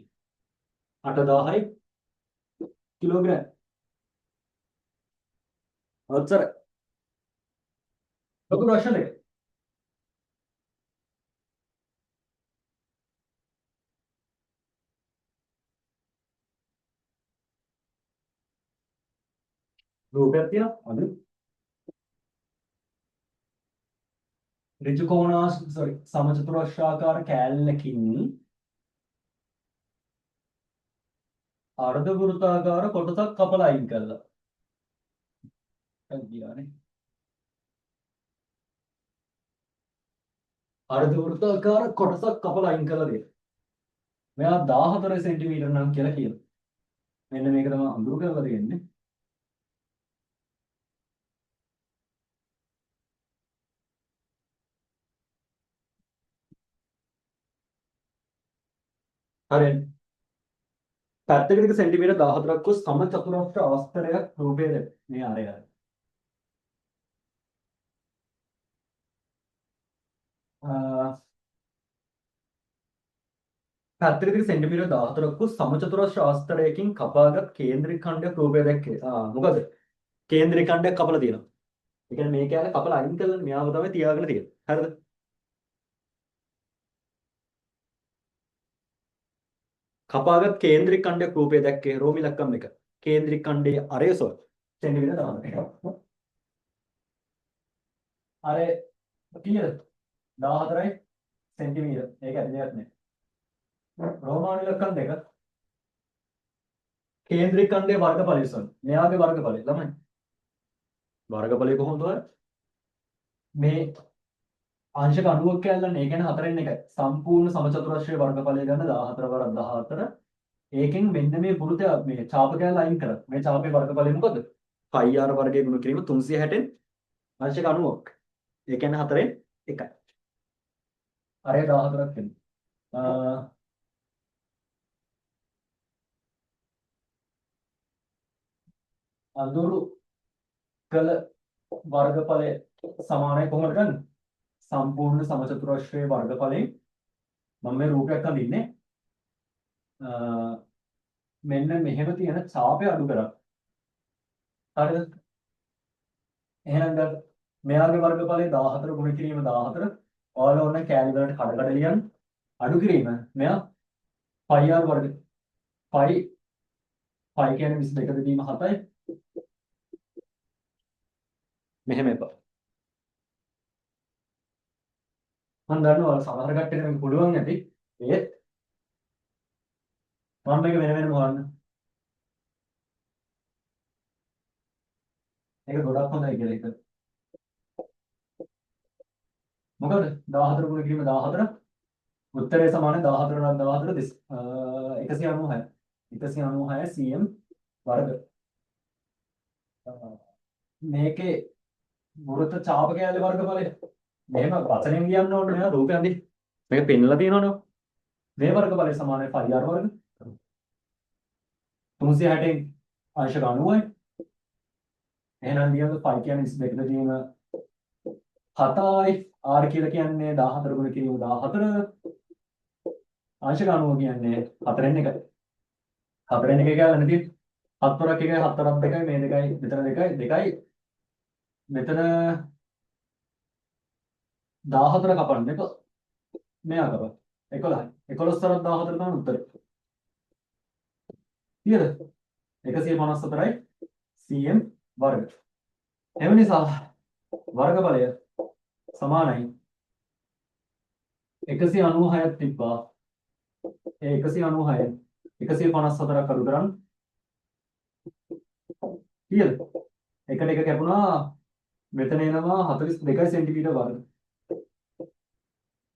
8000 කිලෝග්‍රෑම්. ඔච්චර. ලොකු ප්‍රශ්න දෙක. රූපයක් තියෙනවා. අද ඍජු කෝණාස් සමචතුරස්‍රාකාර කෑල්ලකින් අර්ධ වෘත්තාකාර කොටසක් කපලා අයින් කළා. ගියානේ. අර්ධ වෘත්තාකාර කොටසක් කපලා අයින් කළා දෙන්න. මෙයා 14 සෙන්ටිමීටර නම් කියලා කියනවා. මෙන්න මේක තමයි අඳුරු කරලා දෙන්නේ. හරියට. පැත්තකට සෙන්ටිමීටර 14ක් වූ සමචතුරස්‍ර ආස්තරයක් රූපය දෙන්න. මේ අරය. පැත්තකට සෙන්ටිමීටර 14ක් වූ සමචතුරස්‍ර ආස්තරයකින් කපාගත් කේන්ද්‍රික ඛණ්ඩයක් රූපය දැක්කේ. මොකද? කේන්ද්‍රික ඛණ්ඩයක් කපලා තියෙනවා. ඒ කියන්නේ මේ කැලේ කපලා අයින් කළා මෙයාව තමයි තියාගෙන තියෙන්නේ. හරිද? කපාගත් කේන්ද්‍රික ඛණ්ඩයක් රූපය දැක්කේ රෝමි ලක්කම් 1. කේන්ද්‍රික ඛණ්ඩයේ අරය සෙන්ටිමීටර 14. අරය කීයද? 14යි සෙන්ටිමීටර. ඒක ඇදෙන්නේ නැහැ. රෝමානි ලක්කම් 2. කේන්ද්‍රික ඛණ්ඩයේ වර්ගඵලය මෙයාගේ වර්ගඵලය ළමයි. වර්ගඵලය කොහොමද හොයන්නේ? මේ අංශක 90ක් කැල්ලන්නේ. ඒ කියන්නේ 4න් 1යි. සම්පූර්ණ සමචතුරස්‍රයේ වර්ගඵලය ගන්න 14 වරක් 14. ඒකෙන් මෙන්න මේ වෘතය මේ ඡාප කැල්ල අයින් කරා. මේ ඡාපේ වර්ගඵලය මොකද? πr වර්ගය ගුණ කිරීම 360න් අංශක 90ක්. ඒ කියන්නේ 4න් 1යි. අරය 14ක් වෙනවා. අඳුරු කළ වර්ගඵලය සමානයි කොහොමද ගන්නේ? සම්පූර්ණ සමචතුරස්‍රයේ වර්ගඵලයෙන් මම මේ රූපයක් අඳින්නේ. මෙන්න මෙහෙම තියෙන ඡාපය අඩු කරා. හරිද? එහෙනම් දැන් මෙයාගේ වර්ගඵලය 14 ගුණ කිරීම 14. ඔයාලා ඕන කැලි වලට කඩ කඩ ලියන්න. අඩු කිරීම මෙයා πr වර්ග. π කියන්නේ 22 දීම 7යි. මෙහෙම එපා. මම දන්නවා සමහර කට්ටියට මේක පුළුවන් නැති. ඒත් මම මේක වෙන වෙනම හොයන්න. ඒක ගොඩක් හොඳයි කියලා හිතන. මොකද 14 ගුණ කිරීම 14. උත්තරය සමාන 14 නම් 14 196. 196 cm වර්ග. මේකේ වෘත්ත ඡාප කැලේ වර්ගඵලය. මෙහෙම වචනෙන් කියන්න ඕනේ නෑ රූපය අඳින්න. මේක පෙන්නලා තියෙනවනේ. මේ වර්ගඵලය සමානයි phi r වර්ග 360න් අංශක 90යි. එහෙනම් ලියන්න phi කියන්නේ 22ට තියෙන 7යි r කියලා කියන්නේ 14 ගුණ කිරීම 14 අංශක 90 කියන්නේ 4න් 1යි. 4න් 1 කියලා නැති 7 වරක් 1යි 7 වරක් 2යි මේ 2යි මෙතන 2යි 2යි මෙතන 14 කපන්න එක මෙයා කපන්න 11යි 11 සරත් 14 තමයි උත්තරේ. ඊළඟ 154යි cm වර්ග. එම නිසා වර්ගඵලය සමානයි 196ක් තිබ්බා. ඒ 196 154ක් අඩු කරන්න. ඊළඟ එකට එක කැපුණා මෙතන එනවා 42 සෙන්ටිමීටර වර්ග.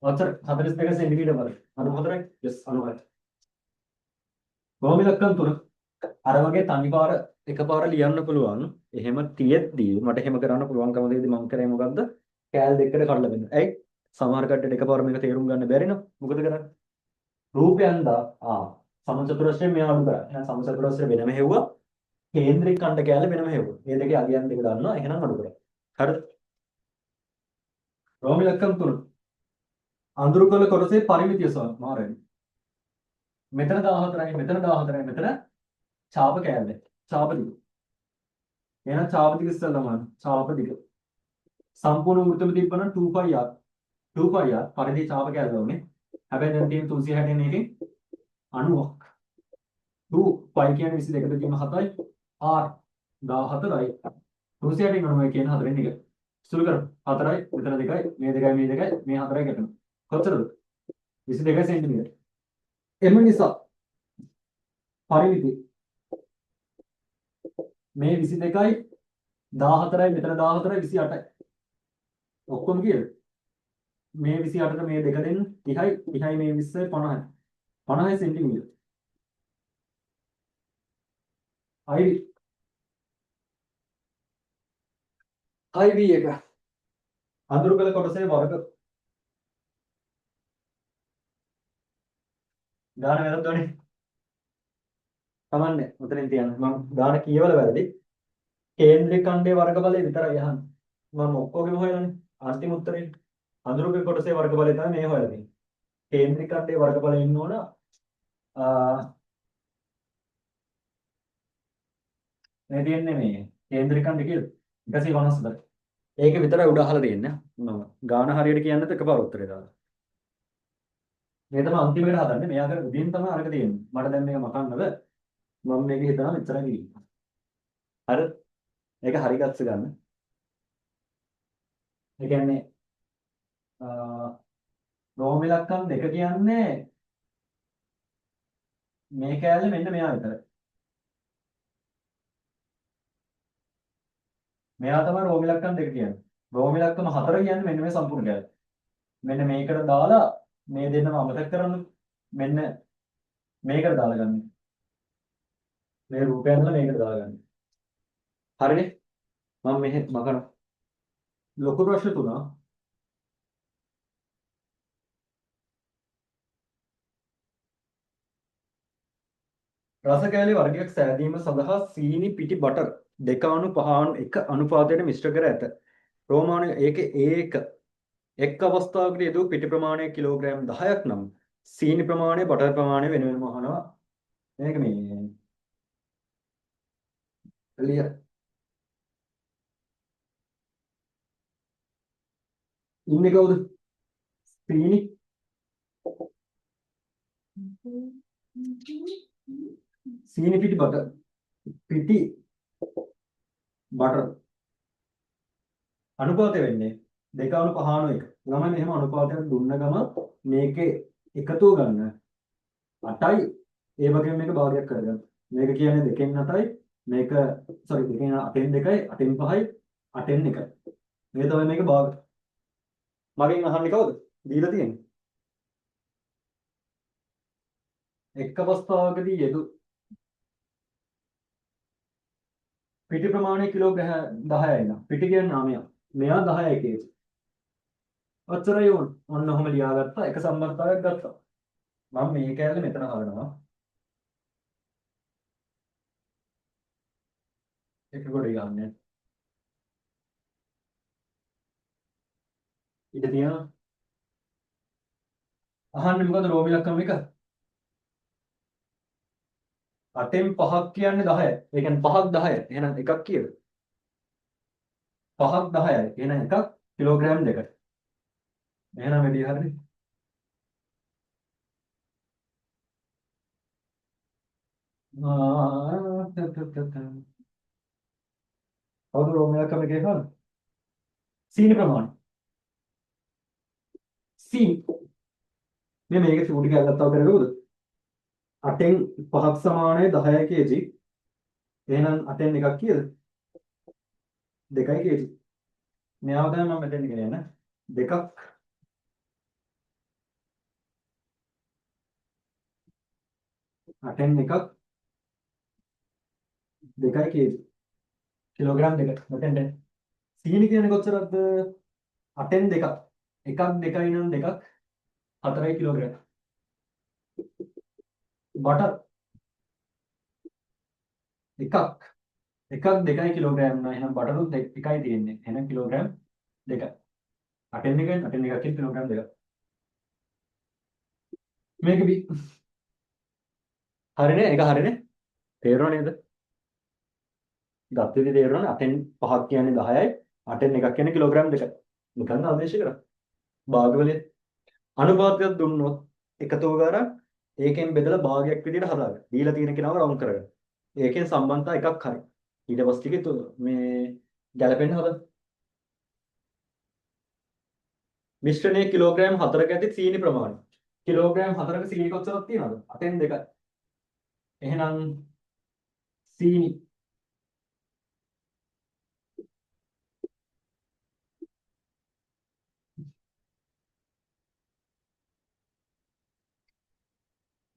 ඔච්චර 42 සෙන්ටිමීටර වර්ග. 94යි. yes 96. කොහොම ඉලක්කම් තුන අර වගේ තනිපාර එකපාර ලියන්න පුළුවන්. එහෙම තියෙද්දී මට එහෙම කරන්න පුළුවන්කම දෙද්දී මම කරේ මොකද්ද? කෑල් දෙකකට කඩලා දෙන්න. ඇයි? සමහර කට්ටියට එකපාර මේක තේරුම් ගන්න බැරි නම් මොකද කරන්නේ? රූපයන් සමචතුරස්‍රයෙන් මෙයා අඩු කරා. එහෙනම් සමචතුරස්‍රය වෙනම හෙව්වා. කේන්ද්‍රික ඛණ්ඩ කෑල්ල වෙනම හෙව්වා. මේ දෙකේ අගයන් දෙක ගන්නවා. එහෙනම් අඩු කරා. හරිද? රෝම ඉලක්කම් 3. අඳුරු කළ කොටසේ පරිමිතිය සම මාරයි. මෙතන 14යි මෙතන 14යි මෙතන ඡාප කෑල්ල. ඡාප දිග. එහෙනම් ඡාප දිග ඉස්සෙල්ලාම ඡාප දිග. සම්පූර්ණ වෘත්තෙම තිබ්බනම් 2πr 2πr පරිදි ඡාප කෑල්ල උනේ. හැබැයි දැන් තියෙන 361 එකෙන් 90ක්. 2π කියන්නේ 22ට තියෙන 7යි r 14යි 360න් 90 කියන 4න් 1. සුළු කර 4යි මෙතන 2යි මේ 2යි මේ 2යි මේ 4යි ගැටෙනවා. කොච්චරද? 22 සෙන්ටිමීටර. එම නිසා පරිමිති මේ 22යි 14යි මෙතන 14යි 28යි. ඔක්කොම කීයද? මේ 28ට මේ දෙක දෙන්න 30යි 30යි මේ 20යි 50යි 50 සෙන්ටිමීටර. IV එක අඳුරු කළ කොටසේ වර්ග ගාන වැරද්දෝනේ. කමන්නේ උතරින් තියන්න. මම ගාන කියවල වැරදි. කේන්ද්‍රික ඛණ්ඩයේ වර්ගඵලය විතරයි අහන්නේ. මම ඔක්කොගෙම හොයලානේ. අන්තිම උත්තරේ අඳුරු කළ කොටසේ වර්ගඵලය තමයි මේ හොයලා තියෙන්නේ. කේන්ද්‍රික ඛණ්ඩයේ වර්ගඵලය ඉන්න ඕන මේ තියෙන්නේ මේ කේන්ද්‍රික ඛණ්ඩය කියලා 154. ඒක විතරයි උඩ අහලා තියෙන්නේ. මම ගාන හරියට කියන්නත් එකපාර උත්තරේ දාලා. මේ තමයි අන්තිමේට හදන්නේ. මෙයා කර උදින් තමයි අරක තියෙන්නේ. මට දැන් මේක මකන්නද? මම මේක හිතනවා මෙච්චරයි ගිහින්. හරි. මේක හරි ගස්ස ගන්න. ඒ කියන්නේ රෝම ඉලක්කම් දෙක කියන්නේ මේ කෑල්ල මෙන්න මෙයා විතරයි. මෙයා තමයි රෝම ඉලක්කම් දෙක කියන්නේ. රෝම ඉලක්කම 4 කියන්නේ මෙන්න මේ සම්පූර්ණ කෑල්ල. මෙන්න මේකට දාලා මේ දෙන්නම අමතක කරන්න. මෙන්න මේකට දාලා ගන්න. මේ රූපයන්වල මේකට දාලා ගන්න. හරිනේ? මම මෙහෙ මකන ලොකු ප්‍රශ්න තුනක් රස කෑලි වර්ගයක් සෑදීම සඳහා සීනි පිටි බටර් 2:5 අනුපාතයට මිශ්‍ර කර ඇත. රෝමාන ඒකේ ඒක එක් අවස්ථාවකදී යෙදූ පිටි ප්‍රමාණය කිලෝග්‍රෑම් 10ක් නම් සීනි ප්‍රමාණය බටර් ප්‍රමාණය වෙන වෙනම අහනවා. මේක මේ එළිය ඉන්නේ කවුද? සීනි සීනි පිටි බටර් අනුපාතය වෙන්නේ 2:5 ළමයි මෙහෙම අනුපාතයක් දුන්න ගම මේකේ එකතුව ගන්න 8යි ඒ වගේම මේක භාගයක් කරගන්න. මේක කියන්නේ 2න් 8යි මේක sorry 2න් 8න් 2යි 8න් 5යි 8න් 1යි. මේ තමයි මේක භාග. මගෙන් අහන්නේ කවුද? දීලා තියෙන්නේ. එක් අවස්ථාවකදී යෙදු පිටි ප්‍රමාණය කිලෝග්‍රෑම් 10යි නම් පිටි කියන්නේ 9ක්. මෙයා 10යි කේජ්. ඔච්චරයි ඕන. ඔන්න ඔහොම ලියාගත්තා. එක සම්බන්ධතාවයක් ගත්තා. මම මේ කැලේ මෙතන හදනවා. එක ගොඩ ගන්න. ඊට තියෙනවා. අහන්නේ මොකද රෝමි ලක්කම එක? 8න් 5ක් කියන්නේ 10යි. ඒ කියන්නේ 5ක් 10යි. එහෙනම් එකක් කීයද? 5ක් 10යි. එහෙනම් එකක් කිලෝග්‍රෑම් දෙකයි. එහෙනම් වැඩි හරිනේ. කවුද රෝමි ලක්කම එකේ හොල්? සීනි ප්‍රමාණය. සීනි. මේ මේකේ චූටි කැල්ලක් තව කරගමුද? 8න් 5ක් සමානයි 10යි kg. එහෙනම් 8න් එකක් කීයද? 2යි kg. මෙයාව තමයි මම මෙතෙන් ගෙන යන්න. දෙකක් 8න් එකක් 2යි kg. කිලෝග්‍රෑම් දෙක. මෙතෙන්ට සීනි කියන්නේ කොච්චරක්ද? 8න් දෙකක්. එකක් 2යි නම් දෙකක් 4යි කිලෝග්‍රෑම්. බටර් එකක් 2යි කිලෝග්‍රෑම් නා. එහෙනම් බටරුත් 1යි තියෙන්නේ. එහෙනම් කිලෝග්‍රෑම් 2යි. 8න් 1ක් කිලෝග්‍රෑම් 2ක්. මේක හරිනේ. ඒක හරිනේ. තේරුණා නේද? ගත්තේදී තේරුණා 8න් 5ක් කියන්නේ 10යි. 8න් එකක් කියන්නේ කිලෝග්‍රෑම් 2යි. නිකන් ආදේශ කරා. භාගවලේ අනුපාතයක් දුන්නොත් එකතුව ගාන ඒකෙන් බෙදලා භාගයක් විදිහට හදාගන්න. දීලා තියෙන කෙනාව රවුන්ඩ් කරගන්න. ඒකෙන් සම්බන්ධතා එකක් හරි. ඊට පස්සේ ටික මේ ගැලපෙන්න හදන්න. මිශ්‍රණයේ කිලෝග්‍රෑම් 4ක ඇති සීනි ප්‍රමාණය. කිලෝග්‍රෑම් 4ක සීනි කොච්චරක් තියෙනවද? 8න් 2යි. එහෙනම් සීනි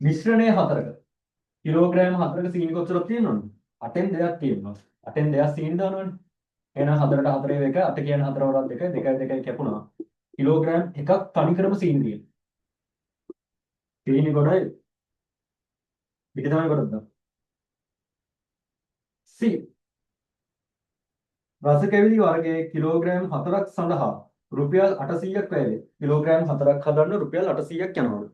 මිශ්‍රණයේ 4ක කිලෝග්‍රෑම් 4ක සීනි කොච්චරක් තියෙනවද? 8න් 2ක් තියෙනවා. 8න් 2ක් සීනි දානවනේ. එහෙනම් 4ට 4 2 8 කියන්නේ 4 වරක් 2යි 2යි 2යි කැපුණා. කිලෝග්‍රෑම් එකක් තනිකරම සීනි තියෙනවා. සීනි ගොඩයි පිට තමයි ගොඩක් දාන්න. සී රස කැවිලි වර්ගයේ කිලෝග්‍රෑම් 4ක් සඳහා රුපියල් 800ක් වැය වේ. කිලෝග්‍රෑම් 4ක් හදන්න රුපියල් 800ක් යනවලු.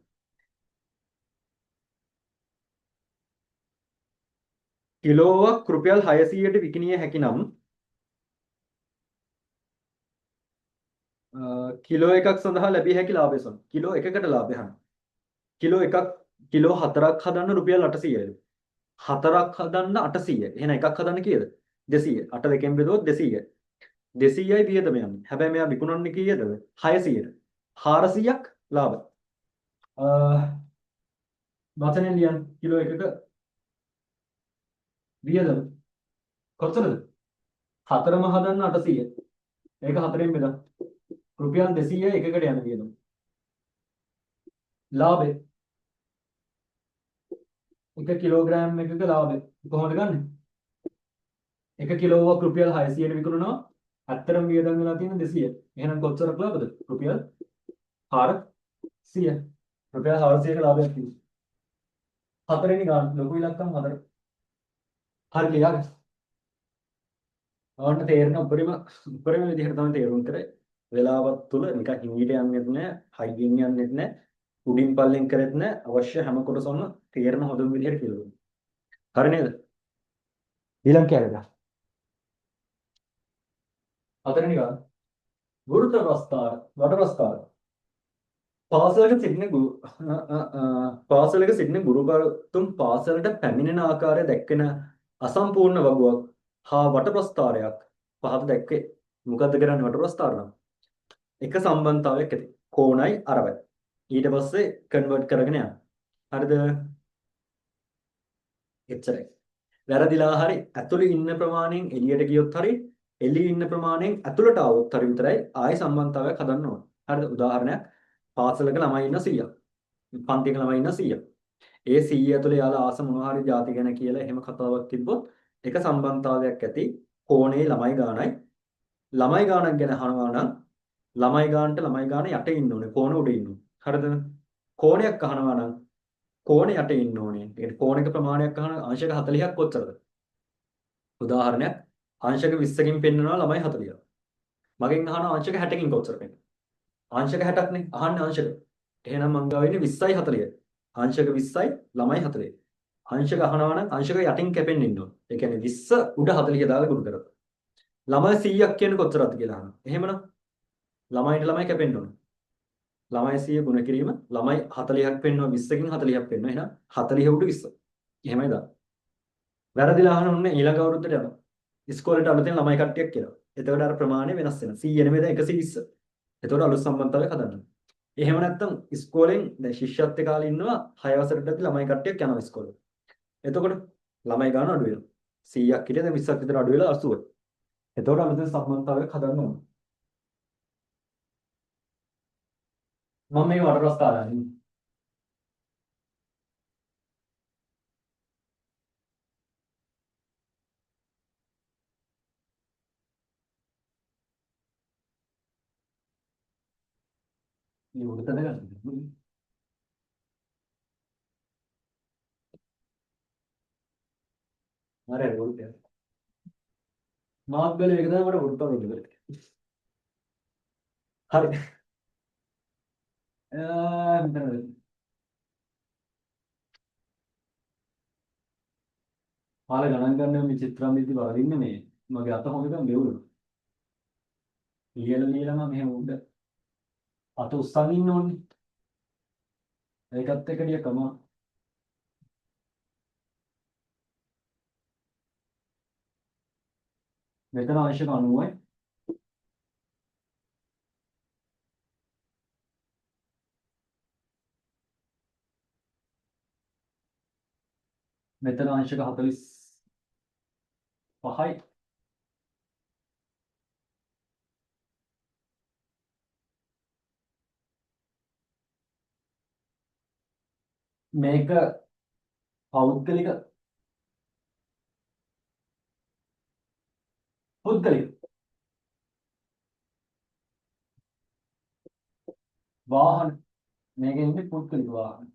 කිලෝවක් රුපියල් 600ට විකිණිය හැකි නම් කිලෝ එකක් සඳහා ලැබිය හැකි ලාභය සම. කිලෝ එකකට ලාභය හන. කිලෝ එකක් කිලෝ 4ක් හදන්න රුපියල් 800යි. 4ක් හදන්න 800යි. එහෙනම් එකක් හදන්න කීයද? 200. 8 දෙකෙන් බෙදුවොත් 200යි. 200යි වියදම යන්නේ. හැබැයි මෙයා විකුණන්නේ කීයද? 600ට. 400ක් ලාභ. වචනෙන් ලියන්න කිලෝ එකක වියදම කොච්චරද? 4ම හදන්න 800. ඒක 4ෙන් බෙදන්න. රුපියල් 200යි එකකට යන වියදම. ලාභය 1 කිලෝග්‍රෑම් එකක ලාභය කොහොමද ගන්නෙ? 1 කිලෝවක් රුපියල් 600ට විකුණනවා. ඇත්තටම වියදම් වෙලා තියෙන 200. එහෙනම් කොච්චරක් ලාභද? රුපියල් 400. රුපියල් 400ක ලාභයක් තියෙනවා. හතරෙනි ගාන ලොකු ඉලක්කම් 4. හරි ලියාගන්න. ඔන්න තේරෙන උපරිම විදිහට තමයි තේරුම් කරේ. වෙලාවත් තුල නිකන් හිමීට යන්නෙත් නෑ, හයියෙන් යන්නෙත් නෑ, උඩින් පල්ලෙන් කරෙත් නෑ. අවශ්‍ය හැම කොටසම තේරෙන හොඳම විදිහට කියලා දුන්නා. හරි නේද? ඊළඟ කැලේද? හතරෙනි ගාන. ගුරුතර ප්‍රස්තාර, වට ප්‍රස්තාර. පාසලක සිටින ගුරුවරුන් පාසලට පැමිණෙන ආකාරය දැක්වෙන අසම්පූර්ණ වගුවක් හා වට ප්‍රස්ථාරයක් පහත දැක්වේ. මොකද්ද කරන්නේ වට ප්‍රස්ථාර නම්? එක සම්බන්ධතාවයක් ඇති. කෝණයි අරවයි. ඊට පස්සේ කන්වර්ට් කරගෙන යනවා. හරිද? එච්චරයි. වැරදිලා හරි ඇතුළේ ඉන්න ප්‍රමාණයෙන් එළියට ගියොත් හරි එළියේ ඉන්න ප්‍රමාණයෙන් ඇතුළට ආවොත් හරි විතරයි ආයි සම්බන්ධතාවයක් හදන්න ඕන. හරිද? උදාහරණයක් පාසලක ළමයි ඉන්න 100ක්. පන්තියක ළමයි ඉන්න 100ක්. ඒ 100 ඇතුළේ යාලා ආස මොනවා හරි ಜಾති ගැන කියලා එහෙම කතාවක් තිබ්බොත් එක සම්බන්ධතාවයක් ඇති. කෝණේ ළමයි ගානයි ළමයි ගානක් ගැන අහනවා නම් ළමයි ගානට ළමයි ගාන යට ඉන්න ඕනේ. කෝණ උඩ ඉන්න ඕනේ. හරිද? කෝණයක් අහනවා නම් කෝණය යට ඉන්න ඕනේ. ඒ කියන්නේ කෝණයක ප්‍රමාණයක් අහන අංශක 40ක් කොච්චරද? උදාහරණයක් අංශක 20කින් පෙන්නනවා ළමයි 40. මගෙන් අහන අංශක 60කින් කොච්චරද? අංශක 60ක් නේ අහන්නේ අංශක. එහෙනම් මං ගාව ඉන්නේ 20යි 40යි. අංශක 20යි ළමයි 40. අංශක අහනවා නම් අංශක යටින් කැපෙන්න ඉන්න ඕනේ. ඒ කියන්නේ 20 උඩ 40 දාලා ගුණ කරලා. ළමයි 100ක් කියන්නේ කොච්චරද කියලා අහනවා. එහෙමනම් ළමයිට ළමයි කැපෙන්න ඕනේ. ළමයි 100 ගුණ කිරීම ළමයි 40ක් පෙන්වනවා 20කින් 40ක් පෙන්වනවා. එහෙනම් 40 උඩ 20. එහෙමයි දාන්නේ. වැරදිලා අහන උන්නේ ඊළඟ අවුරුද්දට යනවා. ඉස්කෝලේට අලුතෙන් ළමයි කට්ටියක් කියලා. එතකොට අර ප්‍රමාණය වෙනස් වෙනවා. 100 නෙමෙයි දැන් 120. එතකොට අලුත් සම්බන්ධතාවයක් හදන්න. එහෙම නැත්නම් ඉස්කෝලෙන් දැන් ශිෂ්‍යත්ව කාලේ ඉන්නවා 6 වසරටදී ළමයි කට්ටියක් යනවා ඉස්කෝලේ. එතකොට ළමයි ගන්න අඩු වෙනවා. 100ක් හිටිය දැන් 20ක් විතර අඩු වෙලා 80. එතකොට අලුතෙන් සම්බන්ධතාවයක් හදන්න ඕන. මම මේ වටරස් කාරණේ. මේ උඩ තැනගන්න. හරි උඩ. මාත් බැලුවේ ඒක තමයි මට උඩ තැන ඉන්නේ. හරි. මෙතන කාලේ ගණන් ගන්න මේ චිත්‍රම් දීති වදින්නේ මේ මගේ අත හොඟකම් මෙවුණා. ලියලා මෙහෙම උඩ අත උස්සන් ඉන්න ඕනේ. ඒකත් එක්ක ටික කම මෙතන අංශක 90යි. මෙතන අංශක 45යි. මේක පෞද්ගලික පුද්ගලික වාහන මේකෙ ඉන්නේ පුද්ගලික වාහන.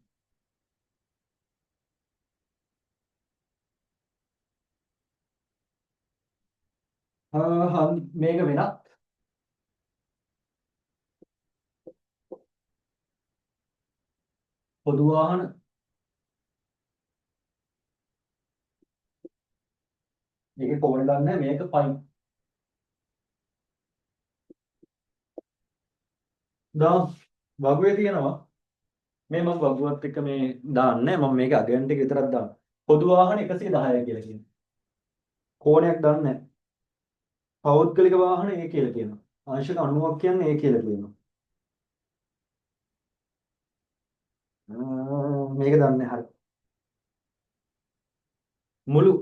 මේක වෙනත් පොදු වාහන මේකේ කොහොමද දන්නේ මේක පයින් දා වගුවේ තියෙනවා මේ මම වගුවත් එක්ක මේ දාන්නේ මම මේක අගයන් ටික විතරක් දාන්න පොදු වාහන 110යි කියලා කියනවා කෝණයක් දන්නේ නැහැ පෞද්ගලික වාහන ඒ කියලා කියනවා අංශක 90ක් කියන්නේ ඒ කියලා කියනවා මේක දන්නේ හරි මුළු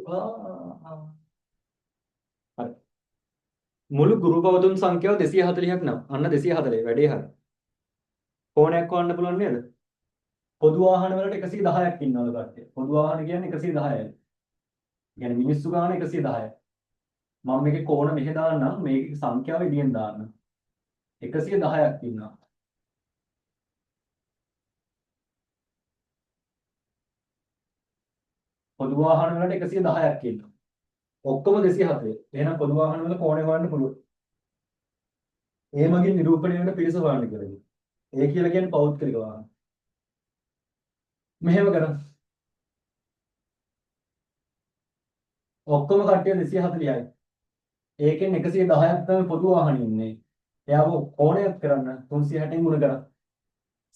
හරි මුළු ගුරු පවතුන් සංඛ්‍යාව 240ක් නම් අන්න 240 වැඩේ හරි කෝණයක් වන්න පුළුවන් නේද පොදු වාහන වලට 110ක් ඉන්නවලු කට්ටිය පොදු වාහන කියන්නේ 110යි يعني මිනිස්සු ගාන 110යි මම මේකේ කෝණ මෙහෙ දාන්නම් මේකේ සංඛ්‍යාව එළියෙන් දාන්න 110ක් ඉන්නවා පොදු වාහන වලට 110ක් ඉන්නවා ඔක්කොම 240 එහෙනම් පොදු වාහන වල කෝණේ හොයන්න පුළුවන් ඒ මගින් නිරූපණය වෙන පිරිස හොයන්න කියලා ඒ කියලා කියන්නේ පෞද්ගලික වාහන මෙහෙම කරමු ඔක්කොම කට්ටිය 240යි ඒකෙන් 110ක් තමයි පොදු වාහනේ ඉන්නේ එයාව කෝණයක් කරන්න 360න් ගුණ කරා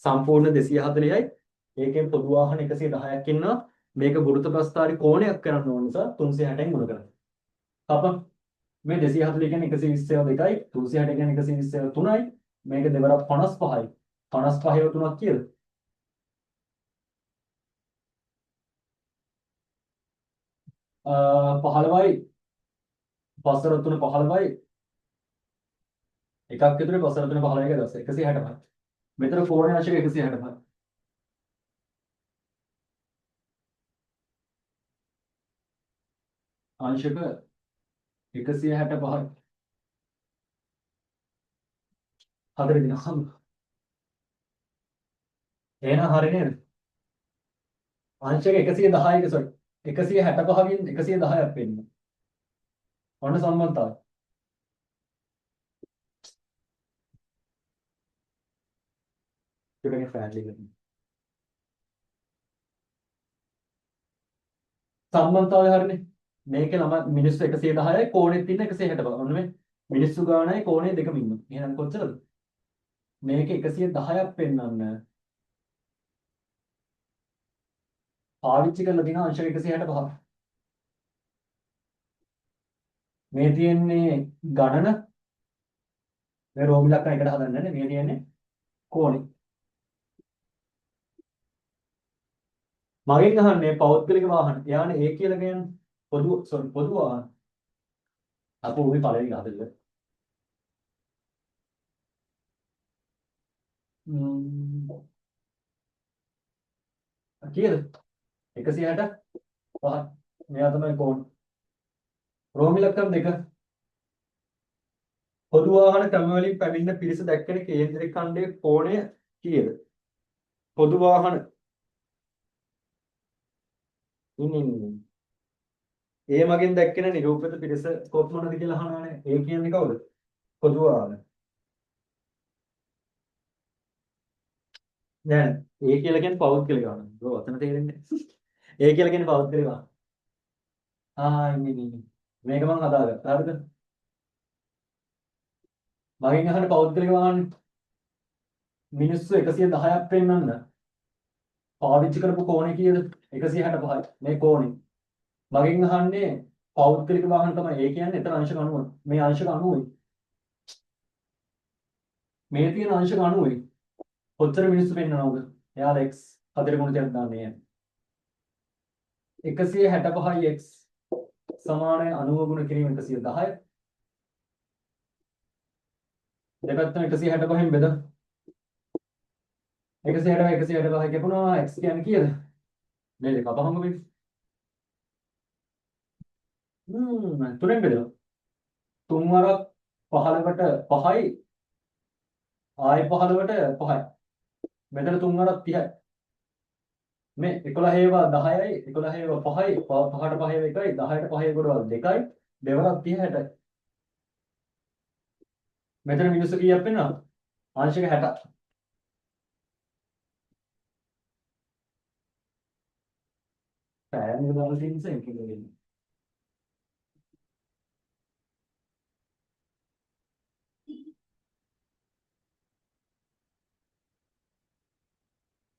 සම්පූර්ණ 240යි ඒකෙන් පොදු වාහන 110ක් ඉන්නවා මේක වෘත්ත ප්‍රස්ථාරි කෝණයක් කරන්න ඕන නිසා 360න් ගුණ කරා අප මේ 240 කියන්නේ 120 2යි 360 කියන්නේ 120 3යි මේක දෙවරක් 55යි 55 3ක් කියලා 15යි පස්සර 3 15යි එකක් විතර පස්සර 3 15ක දවස 165 මෙතන කෝණය අංශක 165 අංශක 165යි හතර දිනක් එහෙනම් හරි නේද අංශක 110ක සොරි 165කින් 110ක් වෙන්න. ඔන්න සම්බන්ධතාවය. ඒකනේ ෆෑන්ලි කරන්නේ. සම්බන්ධතාවය හරිනේ. මේකේ මිනිස්සු 110යි කෝණෙත් ඉන්න 160 බලන්න. ඔන්න මේ මිනිස්සු ගානයි කෝණේ දෙකම ඉන්නවා. එහෙනම් කොච්චරද? මේක 110ක් පෙන්වන්න පාවිච්චි කරලා තියෙන අංශක 165. මේ තියෙන්නේ ගණන මේ රෝමි ලක්ෂණ එකට හදන්නේ නැහැ. මේ තියෙන්නේ කෝණේ. මගෙන් අහන්නේ පෞද්ගලික වාහන. එයානේ ඒ කියලා කියන්නේ පොදු වාහන. අපෝ උගේ පළවෙනි හදන්න. කීයද? 165. මෙයා තමයි කෝණ. රෝමි ලක්ෂණ දෙක. පොදු වාහන ක්‍රම වලින් පැමිණෙන පිරිස දැක්කෙන කේන්ද්‍රික ඛණ්ඩයේ කෝණය කීයද? පොදු වාහන ඒ මගෙන් දැක්කෙන නිරූපිත පිරිස කොපමණද කියලා අහනවානේ. ඒ කියන්නේ කවුද? පොදු වාහන. නෑ ඒ කියලා කියන්නේ පෞද්ගලික වාහන. ඔව් අතන තේරෙන්නේ. ඒ කියලා කියන්නේ පෞද්ගලික වාහන. ඉන්නේ. මේක මම හදාගත්තා. හරිද? මගෙන් අහන්නේ පෞද්ගලික වාහන මිනිස්සු 110ක් පෙන්වන්න පාවිච්චි කරපු කෝණය කීයද? 165යි. මේ කෝණය. මගෙන් අහන්නේ පෞද්ගලික වාහන තමයි. ඒ කියන්නේ එතන අංශක 90. මේ අංශක 90යි. මේ තියෙන අංශක 90යි. කොච්චර මිනිස්සු පෙන්වනවද? එයාලා x 4 ගුණිතයක් දාන්නේ. 165යි x සමානයි 90 ගුණ කිරීම 110. දෙපැත්තම 165න් බෙද. 165 කියපුණා x කියන්නේ කීයද? මේ දෙක අපහම වෙන්නේ. තුනෙන් බෙදලා. 3 වරක් 15කට 5යි ආයෙ 15ට 5යි. මෙතන 3 වරක් 30යි. මේ 11 ඒවා 10යි 11 ඒවා 5යි 5ට 5 ඒවා 1යි 10ට 5 ගොඩවල් 2යි දෙවරක් 30 60යි. මෙතන මිනිස්සු කීයක් වෙනවද? අංශක 60. පෑන් එක දාලා තියෙන නිසා එක වෙන්නේ.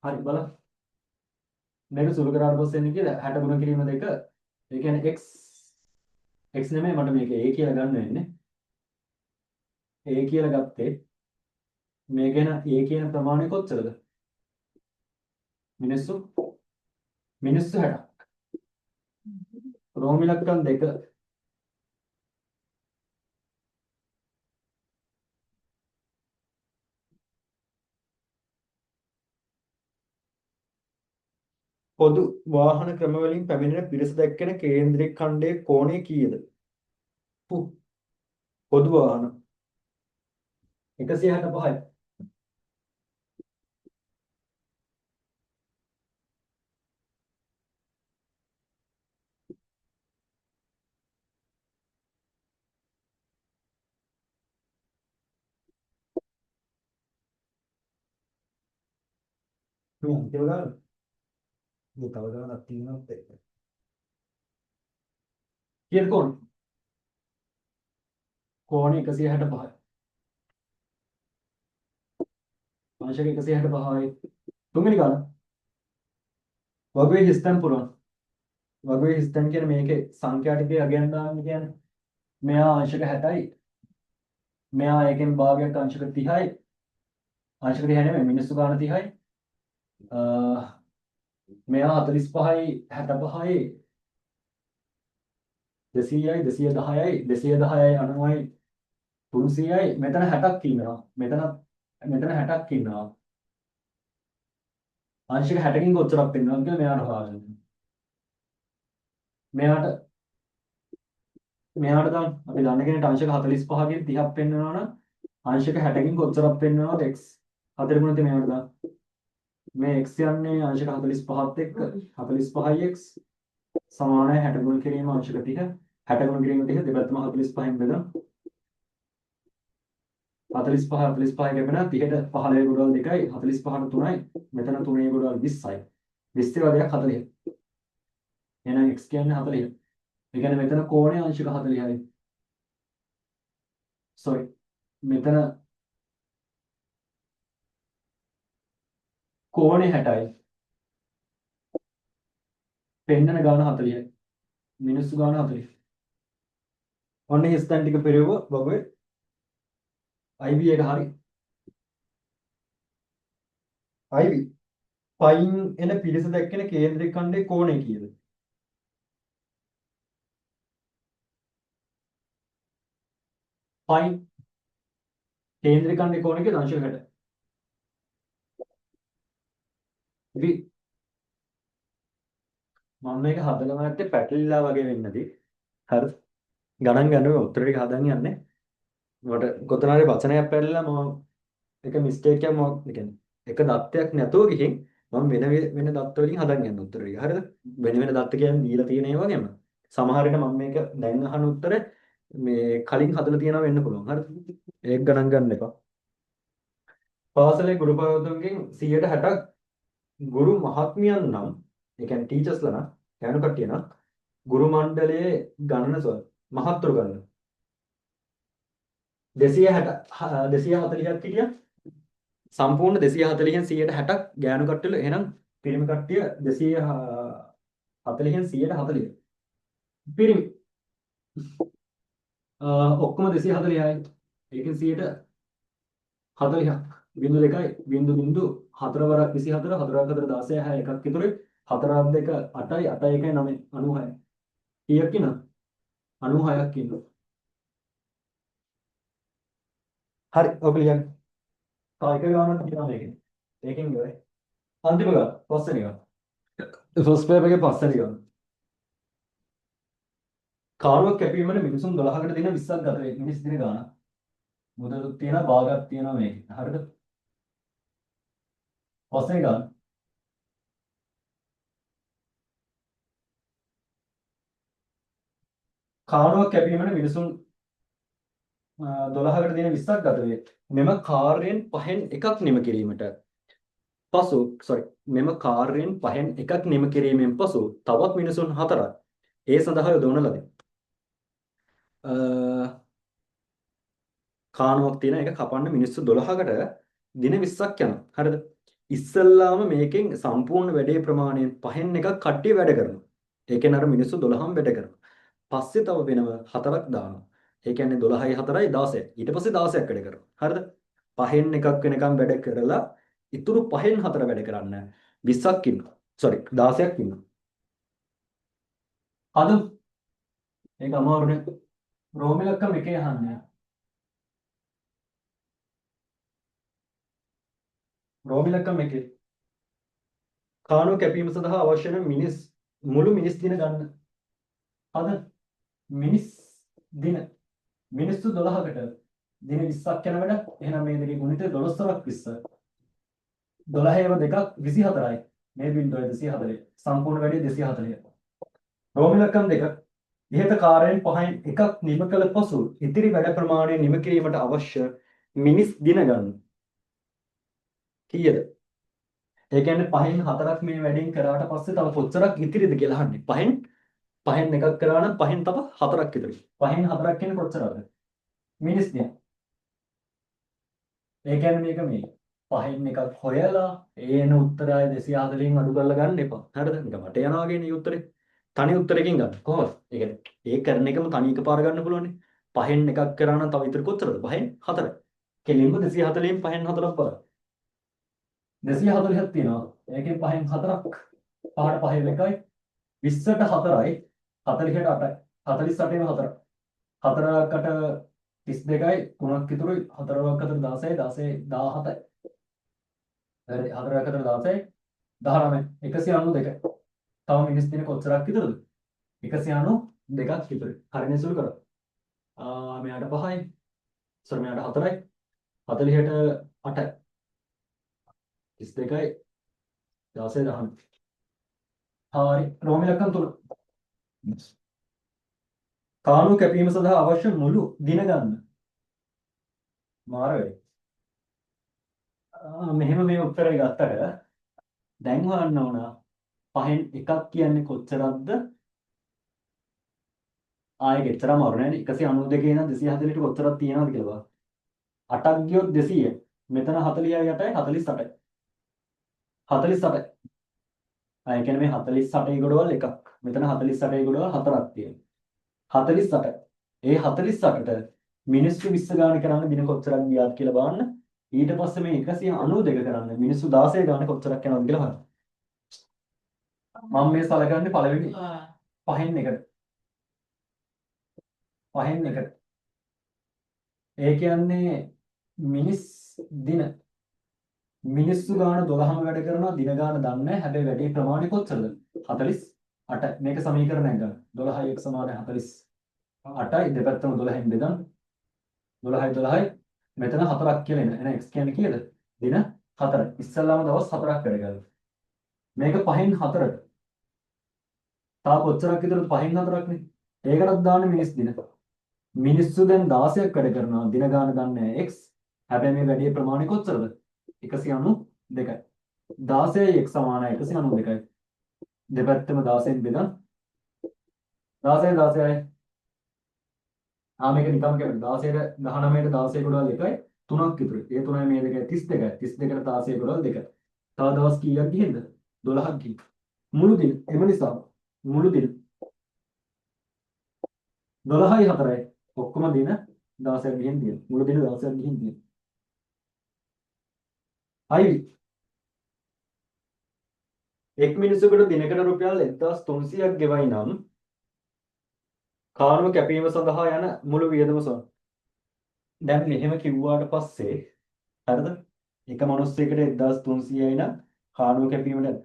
හරි බලන්න. මේක සුළු කරාට පස්සේ එන්නේ කියලා 60 ගුණ කිරීම දෙක. ඒ කියන්නේ x නෙමෙයි මට මේක a කියලා ගන්න වෙන්නේ. a කියලා ගත්තේ මේක එන a කියන ප්‍රමාණය කොච්චරද? මිනිස්සු 60ක්. රෝමි ලක්ෂණ දෙක. පොදු වාහන ක්‍රම වලින් පැමිණෙන පිරිස දැක්කෙන කේන්ද්‍රික ඛණ්ඩයේ කෝණය කීයද? පොදු වාහන 165යි. මේ අන්තිම ගාන. මේ තව ගානක් තියෙනවත් එක්ක. කීයද කෝණය? කෝණය 165යි. අංශක 165යි. තුන්වෙනි ගාන. වගුවේ හිස්තැන් පුරවන. වගුවේ හිස්තැන් කියන්නේ මේකේ සංඛ්‍යා ටිකේ අගයන් දාන්න කියන්නේ. මෙයා අංශක 60යි. මෙයා එකෙන් භාගයක් අංශක 30යි. අංශක 30 නෙමෙයි මිනිස්සු ගාන 30යි. මෙයා 45යි 65යි 200යි 210යි 210යි 90යි 300යි මෙතන 60ක් ඉන්නවා. මෙතන 60ක් ඉන්නවා. අංශක 60කින් කොච්චරක් වෙනවද කියලා මෙයාට හොයාගන්න. මෙයාට දාන්න අපි දන්න කෙනෙක්ට අංශක 45කින් 30ක් පෙන්වනවා නම් අංශක 60කින් කොච්චරක් පෙන්වනවද x 4 ගුණිත මෙයාට දාන්න. මේ x යන්නේ අංශක 45ත් එක්ක 45යි x සමානයි 60 ගුණ කිරීම අංශක 30 60 ගුණ කිරීම 30 දෙපැත්තම 45න් බෙදමු 45 45 ගෙවෙන 30ට 15 ගුණවල 2යි 45ට 3යි මෙතන 3 ගුණවල 20යි 20 වදයක් 40 එහෙනම් x කියන්නේ 40 ඒ කියන්නේ මෙතන කෝණය අංශක 40යි sorry මෙතන කෝණය 60යි පෙන්නන ගාන 40යි මිනිස්සු ගාන 40 ඔන්න හිස්තැන් ටික පෙරෙව්ව වගේ IB එක හරි IB පයින් එන පිරිස දැක්කෙන කේන්ද්‍රික ඛණ්ඩයේ කෝණය කීයද පයින් කේන්ද්‍රික ඛණ්ඩයේ කෝණය කීයද අංශක 60 ඉතින් මම මේක හදලා නැත්තේ පැටලිලා වගේ වෙන්නදී හරිද ගණන් ගන්නවා උත්තර ටික හදන්න යන්නේ මට කොතන හරි වචනයක් පැටලලා මම එක මිස්ටේක් එකක් මම කියන්නේ එක දත්තයක් නැතුව ගිහින් මම වෙන දත්ත වලින් හදන්න යන උත්තර ටික හරිද වෙන දත්ත කියන්නේ දීලා තියෙන ඒවා වගේම සමහර විට මම මේක දැන් අහන උත්තර මේ කලින් හදලා තියෙනවා වෙන්න පුළුවන් හරිද ඒක ගණන් ගන්න එපා පාසලේ ගුරු පවතුන්ගෙන් 160ක් ගුරු මහත්මියන් නම් ඒ කියන්නේ ටීචර්ස්ලා නම් යනු කට්ටිය නම් ගුරු මණ්ඩලයේ ගණන මහත්තුරු ගණන 260 240ක් හිටියා සම්පූර්ණ 240න් 160ක් ගෑනු කට්ටියල එහෙනම් පිරිමි කට්ටිය 240න් 140 පිරිමි ඔක්කොම 240යි ඒකෙන් 140ක් බිංදු 2යි බිංදු 4 වරක් 24 4 4 16 6 එකක් ඉතුරුයි 4 2 8යි 8 1 9 96 කීයක් ඉන්නවද 96ක් ඉන්නවා හරි ඔක ලියන්න කායික ගානක් තියෙනවා මේකේ ඒකෙන් ඉවරයි අන්තිම ගාන පස්වෙනි ගාන ෆස්ට් පේපර් එකේ පස්වෙනි ගාන කාරුවක් කැපීමට මිනිසුන් 12කට දින 20ක් ගත වේ මිනිස් දින ගාන මුදලුත් තියෙනවා භාගයක් තියෙනවා මේකේ හරිද පස්වෙනි ගාන කාරුවක් කැපීමට මිනිසුන් 12කට දින 20ක් ගත වේ මෙම කාර්යයෙන් පහෙන් එකක් නිම කිරීමට පසු මෙම කාර්යයෙන් පහෙන් එකක් නිම කිරීමෙන් පසු තවත් මිනිසුන් 4ක් ඒ සඳහා යොදවන ලදී. කානුවක් තියෙන එක කපන්න මිනිස්සු 12කට දින 20ක් යනවා. හරිද? ඉස්සල්ලාම මේකෙන් සම්පූර්ණ වැඩේ ප්‍රමාණයෙන් පහෙන් එකක් කට්ටිය වැඩ කරනවා. ඒ කියන්නේ අර මිනිස්සු 12ම වැඩ කරනවා. පස්සේ තව වෙනම 4ක් දානවා. ඒ කියන්නේ 12යි 4යි 16යි. ඊට පස්සේ 16ක් වැඩ කරනවා. හරිද? පහෙන් එකක් වෙනකම් වැඩ කරලා ඉතුරු පහෙන් 4 වැඩ කරන්න 20ක් ඉන්නවා. 16ක් ඉන්නවා. අද ඒක අමාරුනේ. රෝමිලක්කම එකේ අහන්නේ. රෝමිලක්කම එකේ. කාණුව කැපීම සඳහා අවශ්‍ය වන මුළු මිනිස් දින ගන්න. අද මිනිස් දින මිනිස්සු 12කට දින 20ක් යන වැඩ. එහෙනම් මේ දෙකේ ගුණිතය 12 වරක් 20. 12ව දෙකක් 24යි. මේ බිඳුවයි 240. සම්පූර්ණ වැඩි 240. රෝමිලක්කම් දෙක ඉහත කාර්යයෙන් පහෙන් එකක් නිම කළ පසු ඉතිරි වැඩ ප්‍රමාණය නිම කිරීමට අවශ්‍ය මිනිස් දින ගන්න. කීයද? ඒ කියන්නේ පහෙන් 4ක් මේ වැඩෙන් කරාට පස්සේ තව කොච්චරක් ඉතිරිද කියලා අහන්නේ. පහෙන් එකක් කරා නම් පහෙන් තව 4ක් ඉතිරියි. පහෙන් 4ක් කියන්නේ කොච්චරද? මිනිස් දින. ඒ කියන්නේ මේක මේ පහෙන් එකක් හොයලා ඒන උත්තරය 240න් අඩු කරලා ගන්න එපා. හරිද? නිකන් මට යනවා වගේ නේ උත්තරේ. තනි උත්තරයකින් ගන්න. කොහොමද? ඒ කියන්නේ ඒ කරන එකම තනි එකපාර ගන්න පුළුවන්නේ. පහෙන් එකක් කරා නම් තව ඉතිරි කොච්චරද? පහෙන් 4යි. කෙලින්ම 240න් පහෙන් 4ක් බලන්න. 240ක් තියෙනවා. ඒකෙන් පහෙන් 4ක්. පහට පහෙන් එකයි 20ට 4යි 40ට 8යි 48ේම 4ක්. 4කට 32යි 3ක් ඉතුරුයි 4ක් අතර 16යි 16යි 17යි. හරි 4ක් අතර 16යි 19යි 192යි. තව මිනිස් දින කොච්චරක් ඉතුරුද? 192ක් ඉතුරුයි. හරිනේ සුළු කරා. මෙයාට 5යි. මෙයාට 4යි. 40ට 8යි. 32යි 16 13. හරි. රෝම ඉලක්කම් 3. කාණුව කැපීම සඳහා අවශ්‍ය මුළු දින ගන්න. මාර වෙයි. මෙහෙම මේ උත්තරය ගත්තට දැන් හොයන්න ඕන පහෙන් එකක් කියන්නේ කොච්චරක්ද? ආයෙ ගෙච්චර අමාරු නෑනේ. 192 ඉඳන් 240ට කොච්චරක් තියෙනවද කියලා බලන්න. 8ක් ගියොත් 200. මෙතන 40යි 8යි 48යි. 48යි. ඒ කියන්නේ මේ 48යි ගොඩවල් එකක්. මෙතන 48යි ගොඩවල් හතරක් තියෙනවා. 48. ඒ 48ට මිනිස්සු 20 ගාන කරන්න දින කොච්චරක් ගියාද කියලා බලන්න. ඊට පස්සේ මේ 192 කරන්න මිනිස්සු 16 ගාන කොච්චරක් යනවද කියලා බලන්න. මම මේ සලකන්නේ පළවෙනි පහෙන් එකට. පහෙන් එකට. ඒ කියන්නේ දින මිනිස්සු ගාන 12ම වැඩ කරනවා දින ගාන දන්නේ නැහැ. හැබැයි වැඩේ ප්‍රමාණය කොච්චරද? 48. මේක සමීකරණයක් ගන්න. 12 x සමාන 48යි දෙපැත්තම 12න් බෙදන්න. 12යි 12යි මෙතන 4ක් කියලා එන. එහෙනම් x කියන්නේ කීයද? දින 4. ඉස්සල්ලාම දවස් 4ක් වැඩ කරලා. මේක 5න් 4ට. තා කොච්චරක් විතරද 5න් 4ක්නේ. ඒකටත් දාන්නේ මිනිස් දින. මිනිස්සු දැන් 16ක් වැඩ කරනවා දින ගාන දන්නේ x. හැබැයි මේ වැඩේ ප්‍රමාණය කොච්චරද? 192යි. 16යි x සමානයි 192යි. දෙපැත්තම 16න් බෙදන්න. 16යි 16යි. මේක නිකම් කියන්න 16ට 19ට 16 ගොඩවල් එකයි 3ක් ඉතුරු. ඒ 3යි මේ දෙකයි 32යි. 32ට 16 ගොඩවල් දෙකයි. තව දවස් කීයක් ගිහින්ද? 12ක් ගිහින්. මුළු දින. එම නිසා මුළු දින 12යි 4යි ඔක්කොම දින 16ක් ගිහින් තියෙනවා. මුළු දින 16ක් ගිහින් තියෙනවා. අයි එක් මිනිසෙකුට දිනකට රුපියල් 1300ක් ගෙවයි නම් කාණුව කැපීම සඳහා යන මුළු වියදම සොයන්න. දැන් මෙහෙම කිව්වාට පස්සේ හරිද? එක මිනිස්සෙකුට 1300යි නම් කාණුව කැපීමට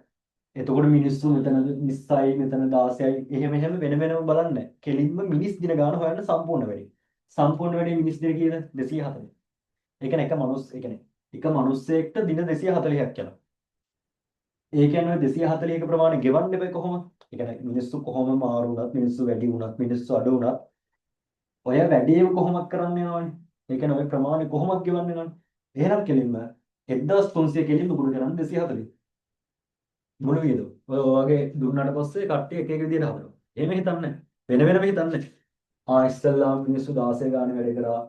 එතකොට මිනිස්සු මෙතන 20යි මෙතන 16යි එහෙම වෙන වෙනම බලන්නේ. කෙලින්ම මිනිස් දින ගාන හොයන්න සම්පූර්ණ වැඩි. සම්පූර්ණ වැඩි මිනිස් දින කීයද? 240. ඒ කියන්නේ එක මිනිස්සෙක්ට දින 240ක් යනවා. ඒ කියන්නේ 240ක ප්‍රමාණය ගෙවන්න බෑ කොහොමද? ඒ කියන්නේ මිනිස්සු කොහොම මාරු වුණත් මිනිස්සු වැඩි වුණත් මිනිස්සු අඩු වුණත් ඔය වැඩේම කොහොමද කරන්න යනවනේ. ඒ කියන්නේ ඔය ප්‍රමාණය කොහොමද ගෙවන්න යනවනේ. එහෙනම් කෙලින්ම 1300 කෙලින්ම ගුණ කරන්නේ 240. මුළු වියදම. ඔය වගේ දුන්නාට පස්සේ කට්ටිය එක එක විදිහට හදනවා. එහෙම හිතන්නේ වෙන වෙනම හිතන්නේ. ඉස්සල්ලාම මිනිස්සු 16 ගානේ වැඩ කරා.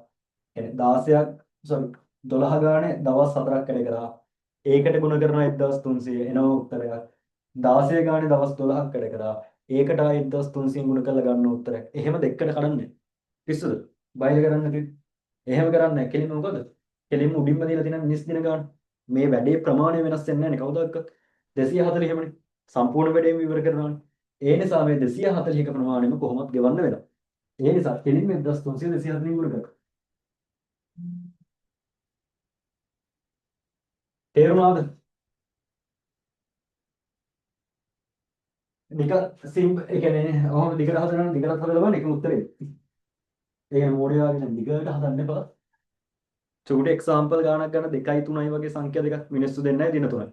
يعني 12ක් 12 ගානේ දවස් 4ක් වැඩ කරා. ඒකට ගුණ කරනවා 1300 එනවා උත්තරයක්. 16 ගානේ දවස් 12ක් වැඩ කරා. ඒකට ආයෙ 1300 ගුණ කරලා ගන්න උත්තරයක්. එහෙම දෙකකට කඩන්නේ. පිස්සුද? බයිල කරන්නේ නැති. එහෙම කරන්නේ නැහැ. කෙලින්ම මොකද? කෙලින්ම උඩින්ම දීලා තියෙන මිනිස් දින ගන්න. මේ වැඩේ ප්‍රමාණය වෙනස් වෙන්නේ නැහැ නේ කවදාවත්. 240 එහෙමනේ. සම්පූර්ණ වැඩේම ඉවර කරනවානේ. ඒ නිසා මේ 240ක ප්‍රමාණයම කොහොමද ගෙවන්න වෙනවා. ඒ නිසා කෙලින්ම 1300 240 ගුණ කරනවා. තේරුණාද? නික ඒ කියන්නේ ඔහොම දිගට හදනවා දිගට හදලා බලන්න එකම උත්තරේ. ඒ කියන්නේ මෝඩයාගෙන දිගට හදන්න එපා. චුටි එක්සැම්පල් ගානක් ගන්න 2යි 3යි වගේ සංඛ්‍යා දෙකක් මිනිස්සු දෙන්නයි දින 3යි.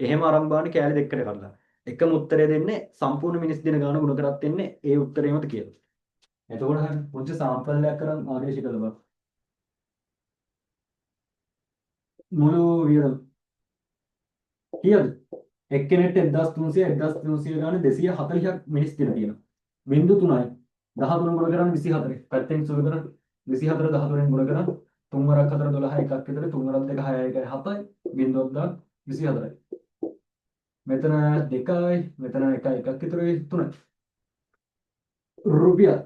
එහෙම අරන් බලන්න කෑලි දෙකකට කඩලා. එකම උත්තරේ දෙන්නේ සම්පූර්ණ මිනිස් දින ගාන ගුණ කරත් දෙන්නේ ඒ උත්තරේමද කියලා. එතකොට හරි පුංචි සාම්පල් එකක් කරන් ආදේශ කළා බා. මුළු වියදම කීයද? එක්කෙනෙක්ට 1300 ගානේ 240ක් මිනිස් දින තියෙනවා. බිංදු 3යි. 13 ගුණ කරන්නේ 24. පැත්තෙන් සුළු කරන්නේ 24 13ෙන් ගුණ කරන්නේ 3 වරක් 4 12 එකක් විතර 3 වරක් 2 6 1 7යි බිංදුවක් දාන 24යි. මෙතන 2යි මෙතන 1 එකක් විතර 3යි. රුපියල්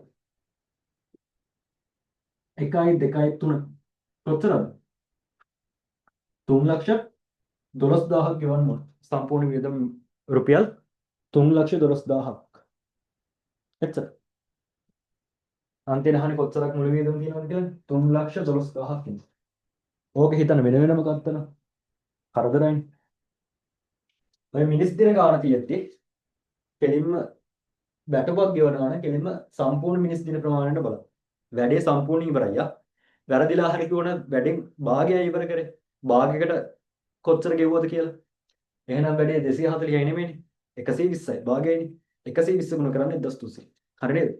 1යි 2යි 3 කොච්චරද? 3,12,000ක් ගෙවන්න ඕන. සම්පූර්ණ වියදම රුපියල් 3,12,000ක්. එච්චර. අන්තිම අහන්නේ කොච්චරක් මුළු වියදම තියෙනවද කියලා? 3,12,000ක් ඉන්න. ඕක හිතන්න වෙන වෙනම ගත්තන කරදරයිනේ. ඔය මිනිස් දින ගාන තියෙද්දි කෙලින්ම බැටපක් ගෙවනවා නම් කෙලින්ම සම්පූර්ණ මිනිස් දින ප්‍රමාණයට බලන්න. වැඩේ සම්පූර්ණ ඉවරයි යා. වැරදිලා හරි කිව්වන වැඩෙන් භාගයයි ඉවර කරේ. භාගයකට කොච්චර ගෙවුවද කියලා. එහෙනම් වැඩි 240යි නෙමෙයිනේ. 120යි භාගයනේ. 120 ගුණ කරන්නේ 1300. හරි නේද?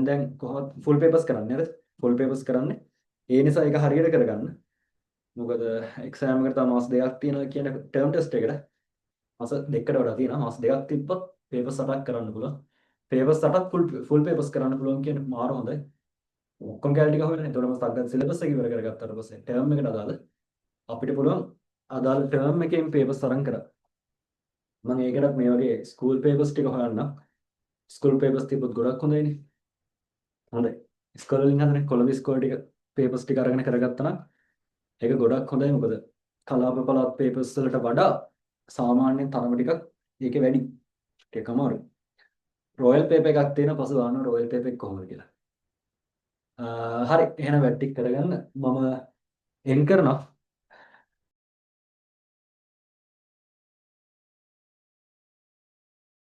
දැන් කොහොමද ෆුල් පේපර්ස් කරන්නේ නේද? ෆුල් පේපර්ස් කරන්නේ. ඒ නිසා ඒක හරියට කරගන්න. මොකද එක්සෑම් එකට තව මාස දෙකක් තියෙනවා කියන ටර්ම් ටෙස්ට් එකට. මාස දෙකකට වඩා තියෙනවා. මාස දෙකක් තිබ්බොත් පේපර්ස් 8ක් කරන්න පුළුවන්. පේපර්ස් 8ක් ෆුල් පේපර්ස් කරන්න පුළුවන් කියන මාර හොඳයි. ඔක්කොම කැලේ ටික හොයන්න. එතකොට මම සක්ගත් සිලබස් එක ඉවර කරගත්තාට පස්සේ ටර්ම් එකට අදාළ අපිට පුළුවන් අදාළ ටර්ම් එකෙන් පේපර්ස් අරන් කරා. මම ඒකටත් මේ වගේ ස්කූල් පේපර්ස් ටික හොයන්නම්. ස්කූල් පේපර්ස් තිබ්බොත් ගොඩක් හොඳයිනේ. හොඳයි. ඉස්කෝලේ වලින් හදන්නේ කොළඹ ඉස්කෝල ටික පේපර්ස් ටික අරගෙන කරගත්තා නම් ඒක ගොඩක් හොඳයි. මොකද කලාප පළාත් පේපර්ස් වලට වඩා සාමාන්‍ය තරම ටිකක් ඒකේ වැඩි. ටිකක් අමාරුයි. රොයල් පේපර් එකක් තියෙන පසු දානවා රොයල් පේපර් එක කොහොමද කියලා. හරි එහෙනම් වැට්ටික් කරගන්න මම එන් කරනවා.